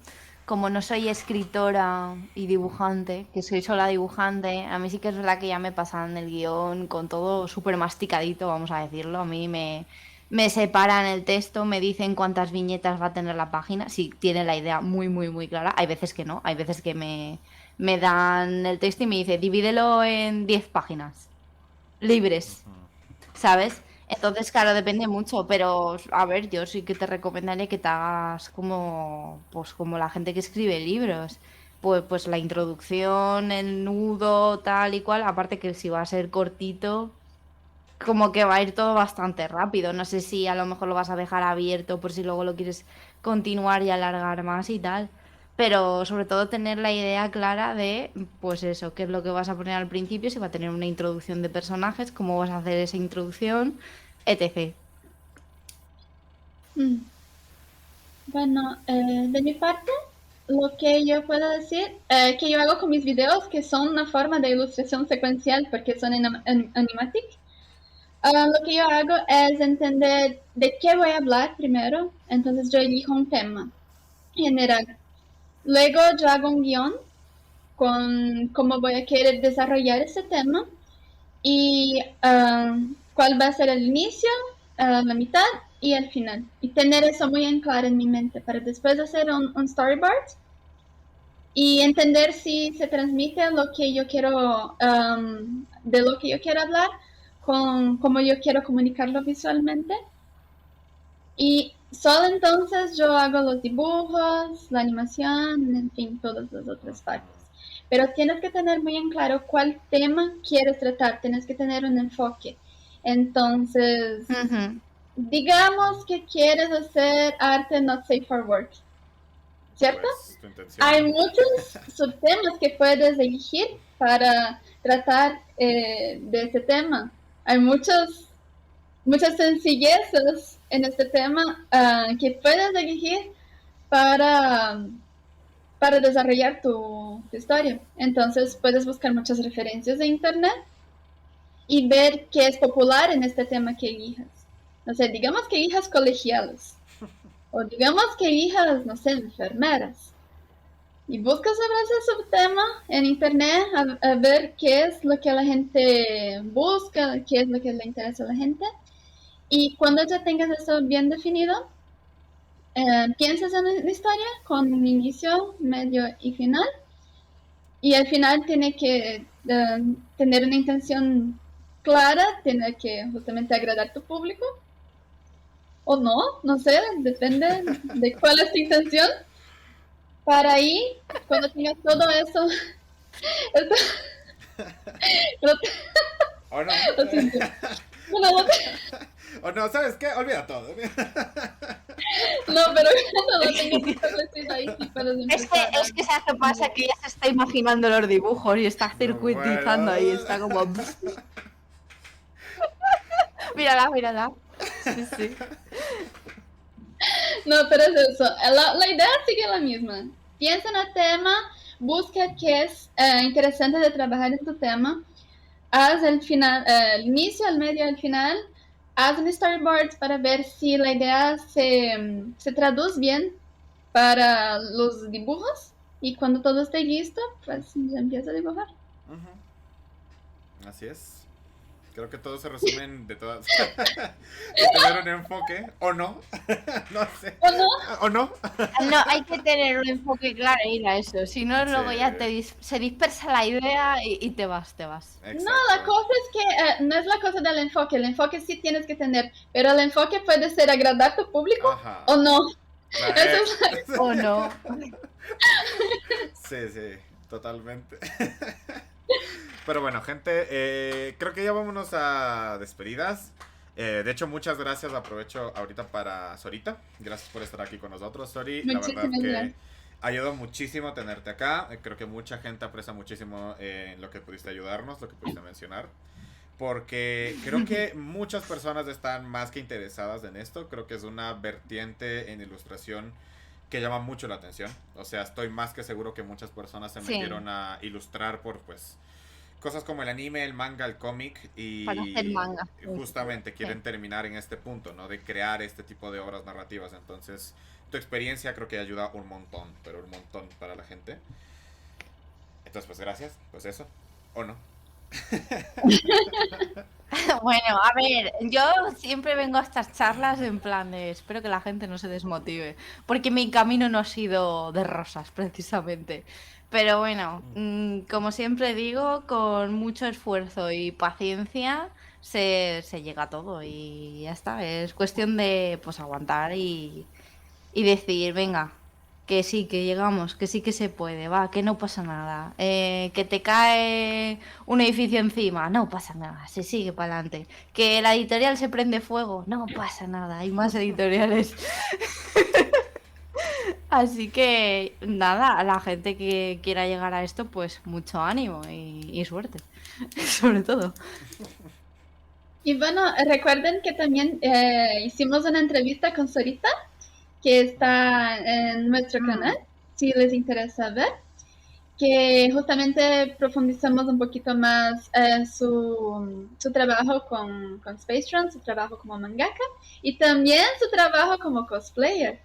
como no soy escritora y dibujante, que soy sola dibujante, a mí sí que es verdad que ya me pasan el guión con todo súper masticadito, vamos a decirlo. A mí me separan el texto, me dicen cuántas viñetas va a tener la página, si tienen la idea muy, muy, muy clara. Hay veces que no, hay veces que me dan el texto y me dice, divídelo en 10 páginas, libres. ¿Sabes? Entonces, claro, depende mucho, pero a ver, yo sí que te recomendaría que te hagas como, pues, como la gente que escribe libros. Pues la introducción, el nudo, tal y cual, aparte que si va a ser cortito, como que va a ir todo bastante rápido. No sé si a lo mejor lo vas a dejar abierto por si luego lo quieres continuar y alargar más y tal. Pero sobre todo tener la idea clara de, pues eso, qué es lo que vas a poner al principio, si va a tener una introducción de personajes, cómo vas a hacer esa introducción, etc. Mm. Bueno, de mi parte, lo que yo puedo decir que yo hago con mis videos, que son una forma de ilustración secuencial porque son en animatic, lo que yo hago es entender de qué voy a hablar primero. Entonces yo elijo un tema general. Luego yo hago un guión con cómo voy a querer desarrollar ese tema y cuál va a ser el inicio, la mitad y el final. Y tener eso muy en claro en mi mente para después hacer un storyboard y entender si se transmite lo que yo quiero, de lo que yo quiero hablar, con cómo yo quiero comunicarlo visualmente. Y solo entonces yo hago los dibujos, la animación, en fin, todas las otras partes. Pero tienes que tener muy en claro cuál tema quieres tratar, tienes que tener un enfoque. Entonces, Ujú. digamos que quieres hacer arte not safe for work, ¿cierto? Pues, tu intención. Hay muchos subtemas que puedes elegir para tratar de este tema. Hay muchas sencillezas en este tema que puedes elegir para, para desarrollar tu historia. Entonces puedes buscar muchas referencias en internet y ver qué es popular en este tema que elijas. No sé, digamos que elijas colegiales. O digamos que elijas, no sé, enfermeras. Y buscas sobre ese subtema en internet a ver qué es lo que la gente busca, qué es lo que le interesa a la gente. Y cuando ya tengas eso bien definido, piensas en la historia con un inicio, medio y final. Y al final tiene que tener una intención clara, tiene que justamente agradar a tu público. O no, no sé, depende de cuál es tu intención. Para ahí, cuando tengas todo eso, ¿O no? lo siento. Bueno, ¿O no? ¿Sabes qué? Olvida todo. no, pero cuando lo tengas establecido ahí sí puedes empezar. Es que ¿sabes qué pasa? Que ya se está imaginando los dibujos y está circuitizando ahí, está como... mírala, mírala. Sí, sí. No, pero es eso. La idea sigue la misma. Piensa en el tema, busca qué es interesante de trabajar en tu tema, haz el final, el inicio, el medio, el final, haz un storyboard para ver si la idea se traduce bien para los dibujos y cuando todo esté listo, pues ya empieza a dibujar. Así es. Creo que todo se resume de todas. De tener un enfoque, o no. No sé. ¿O no? ¿O no? No, hay que tener un enfoque claro e ir a eso. Si no, luego Sí. ya se dispersa la idea y te vas, te vas. Exacto. No, la cosa es que no es la cosa del enfoque. El enfoque sí tienes que tener, pero el enfoque puede ser agradar a tu público Ajá. o no. Claro. Eso es ¿O no? Sí, sí, totalmente. Pero bueno, gente, creo que ya vámonos a despedidas. De hecho, muchas gracias. Aprovecho ahorita para Sorita. Gracias por estar aquí con nosotros, Sori. La verdad Muchísimas que gracias. ayudó muchísimo tenerte acá. Creo que mucha gente aprecia muchísimo lo que pudiste ayudarnos, lo que pudiste mencionar. Porque creo que muchas personas están más que interesadas en esto. Creo que es una vertiente en ilustración que llama mucho la atención. O sea, estoy más que seguro que muchas personas se Sí. metieron a ilustrar por, pues, cosas como el anime, el manga, el cómic y Para hacer manga. justamente quieren Sí. terminar en este punto, ¿no? De crear este tipo de obras narrativas. Entonces, tu experiencia creo que ayuda un montón, pero un montón para la gente. Entonces, pues gracias, pues eso, ¿o no? Bueno, a ver, yo siempre vengo a estas charlas en plan de espero que la gente no se desmotive, porque mi camino no ha sido de rosas, precisamente. Pero bueno, como siempre digo, con mucho esfuerzo y paciencia se llega a todo y ya está. Es cuestión de pues aguantar y decir, venga, que sí, que llegamos, que sí que se puede, va, que no pasa nada. Que te cae un edificio encima, no pasa nada, se sigue para adelante. Que la editorial se prende fuego, no pasa nada, hay más editoriales. Así que nada, a la gente que quiera llegar a esto, pues mucho ánimo y suerte, sobre todo. Y bueno, recuerden que también hicimos una entrevista con Sorita, que está en nuestro canal, si les interesa ver, que justamente profundizamos un poquito más su trabajo con Space Run, su trabajo como mangaka y también su trabajo como cosplayer.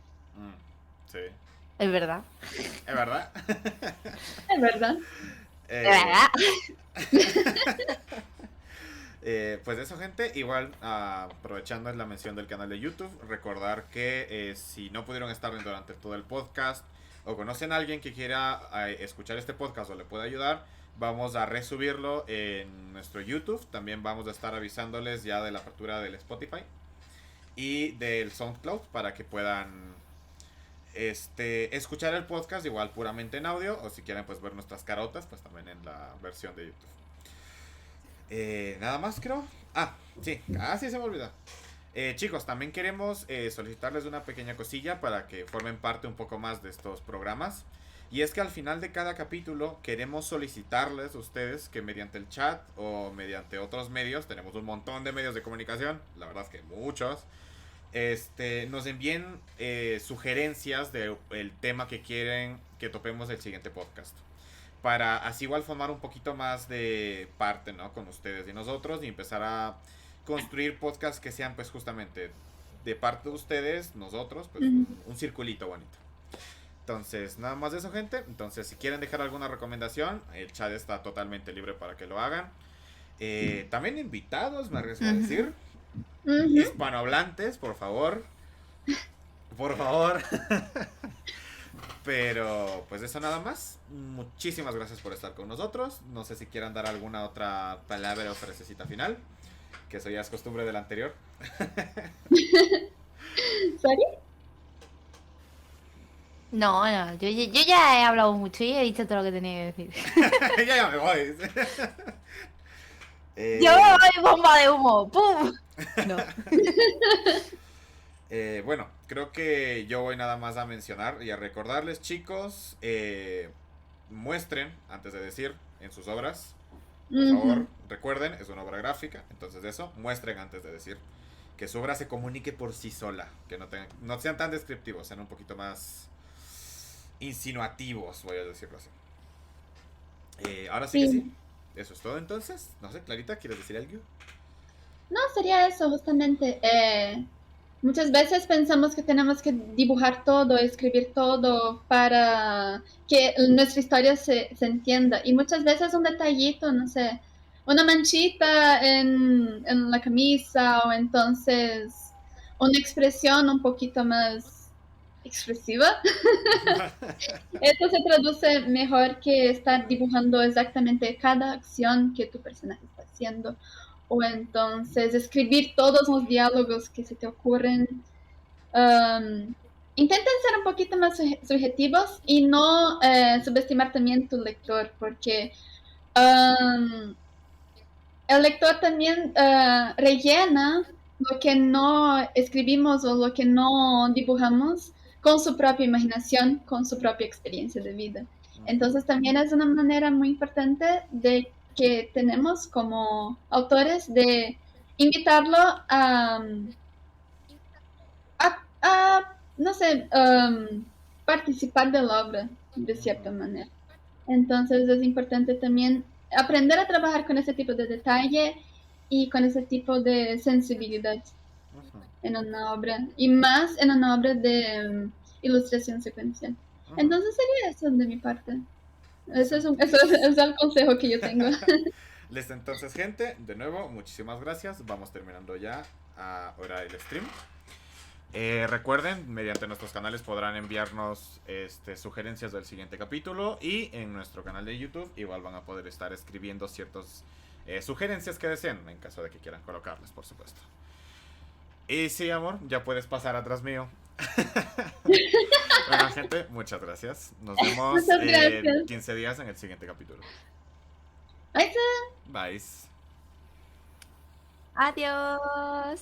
Sí, Es verdad. es verdad. Es verdad. Es verdad. Pues eso, gente, igual aprovechando la mención del canal de YouTube, recordar que si no pudieron estar durante todo el podcast o conocen a alguien que quiera escuchar este podcast o le pueda ayudar, vamos a resubirlo en nuestro YouTube. También vamos a estar avisándoles ya de la apertura del Spotify y del SoundCloud para que puedan escuchar el podcast igual puramente en audio, o si quieren pues ver nuestras carotas pues también en la versión de YouTube. Nada más creo. Sí, casi se me olvidó. Chicos, también queremos solicitarles una pequeña cosilla para que formen parte un poco más de estos programas. Y es que al final de cada capítulo queremos solicitarles a ustedes que mediante el chat o mediante otros medios, tenemos un montón de medios de comunicación, la verdad es que muchos, nos envíen sugerencias del tema que quieren que topemos el siguiente podcast. Para así igual formar un poquito más de parte, ¿no? Con ustedes y nosotros y empezar a construir podcasts que sean pues justamente de parte de ustedes, nosotros, pues un circulito bonito. Entonces, nada más de eso, gente. Entonces, si quieren dejar alguna recomendación, el chat está totalmente libre para que lo hagan. También invitados, me arriesgo a decir. Hispanohablantes, por favor. Por favor. Pero, pues eso nada más. Muchísimas gracias por estar con nosotros. No sé si quieran dar alguna otra palabra o frasecita final. Que eso ya es costumbre del anterior. ¿Sorry? No, yo ya he hablado mucho y he dicho todo lo que tenía que decir. Ya me voy. Yo me voy bomba de humo. ¡Pum! No. Bueno, creo que yo voy nada más a mencionar y a recordarles, chicos, muestren antes de decir en sus obras. Por favor, recuerden, es una obra gráfica, entonces eso, muestren antes de decir. Que su obra se comunique por sí sola, que no sean tan descriptivos, sean un poquito más insinuativos, voy a decirlo así. Ahora sí que sí. Eso es todo entonces. No sé, Clarita, ¿quieres decir algo? No, sería eso, justamente. Muchas veces pensamos que tenemos que dibujar todo, escribir todo para que nuestra historia se entienda. Y muchas veces un detallito, no sé, una manchita en la camisa o entonces una expresión un poquito más expresiva. Esto se traduce mejor que estar dibujando exactamente cada acción que tu personaje está haciendo. O entonces escribir todos los diálogos que se te ocurren. Intenten ser un poquito más subjetivos y no subestimar también tu lector, porque el lector también rellena lo que no escribimos o lo que no dibujamos con su propia imaginación, con su propia experiencia de vida. Entonces también es una manera muy importante de que tenemos como autores de invitarlo no sé, participar de la obra de cierta manera. Entonces es importante también aprender a trabajar con ese tipo de detalle y con ese tipo de sensibilidad en una obra, y más en una obra de ilustración secuencial. Entonces sería eso de mi parte. Eso es el consejo que yo tengo. Listo, entonces, gente, de nuevo, muchísimas gracias. Vamos terminando ya ahora el stream. Recuerden, mediante nuestros canales podrán enviarnos sugerencias del siguiente capítulo y en nuestro canal de YouTube igual van a poder estar escribiendo ciertas sugerencias que deseen en caso de que quieran colocarlas, por supuesto. Y sí, amor, ya puedes pasar atrás mío. Bueno, gente, muchas gracias. Nos vemos en 15 días en el siguiente capítulo. Bye. Bye. Adiós.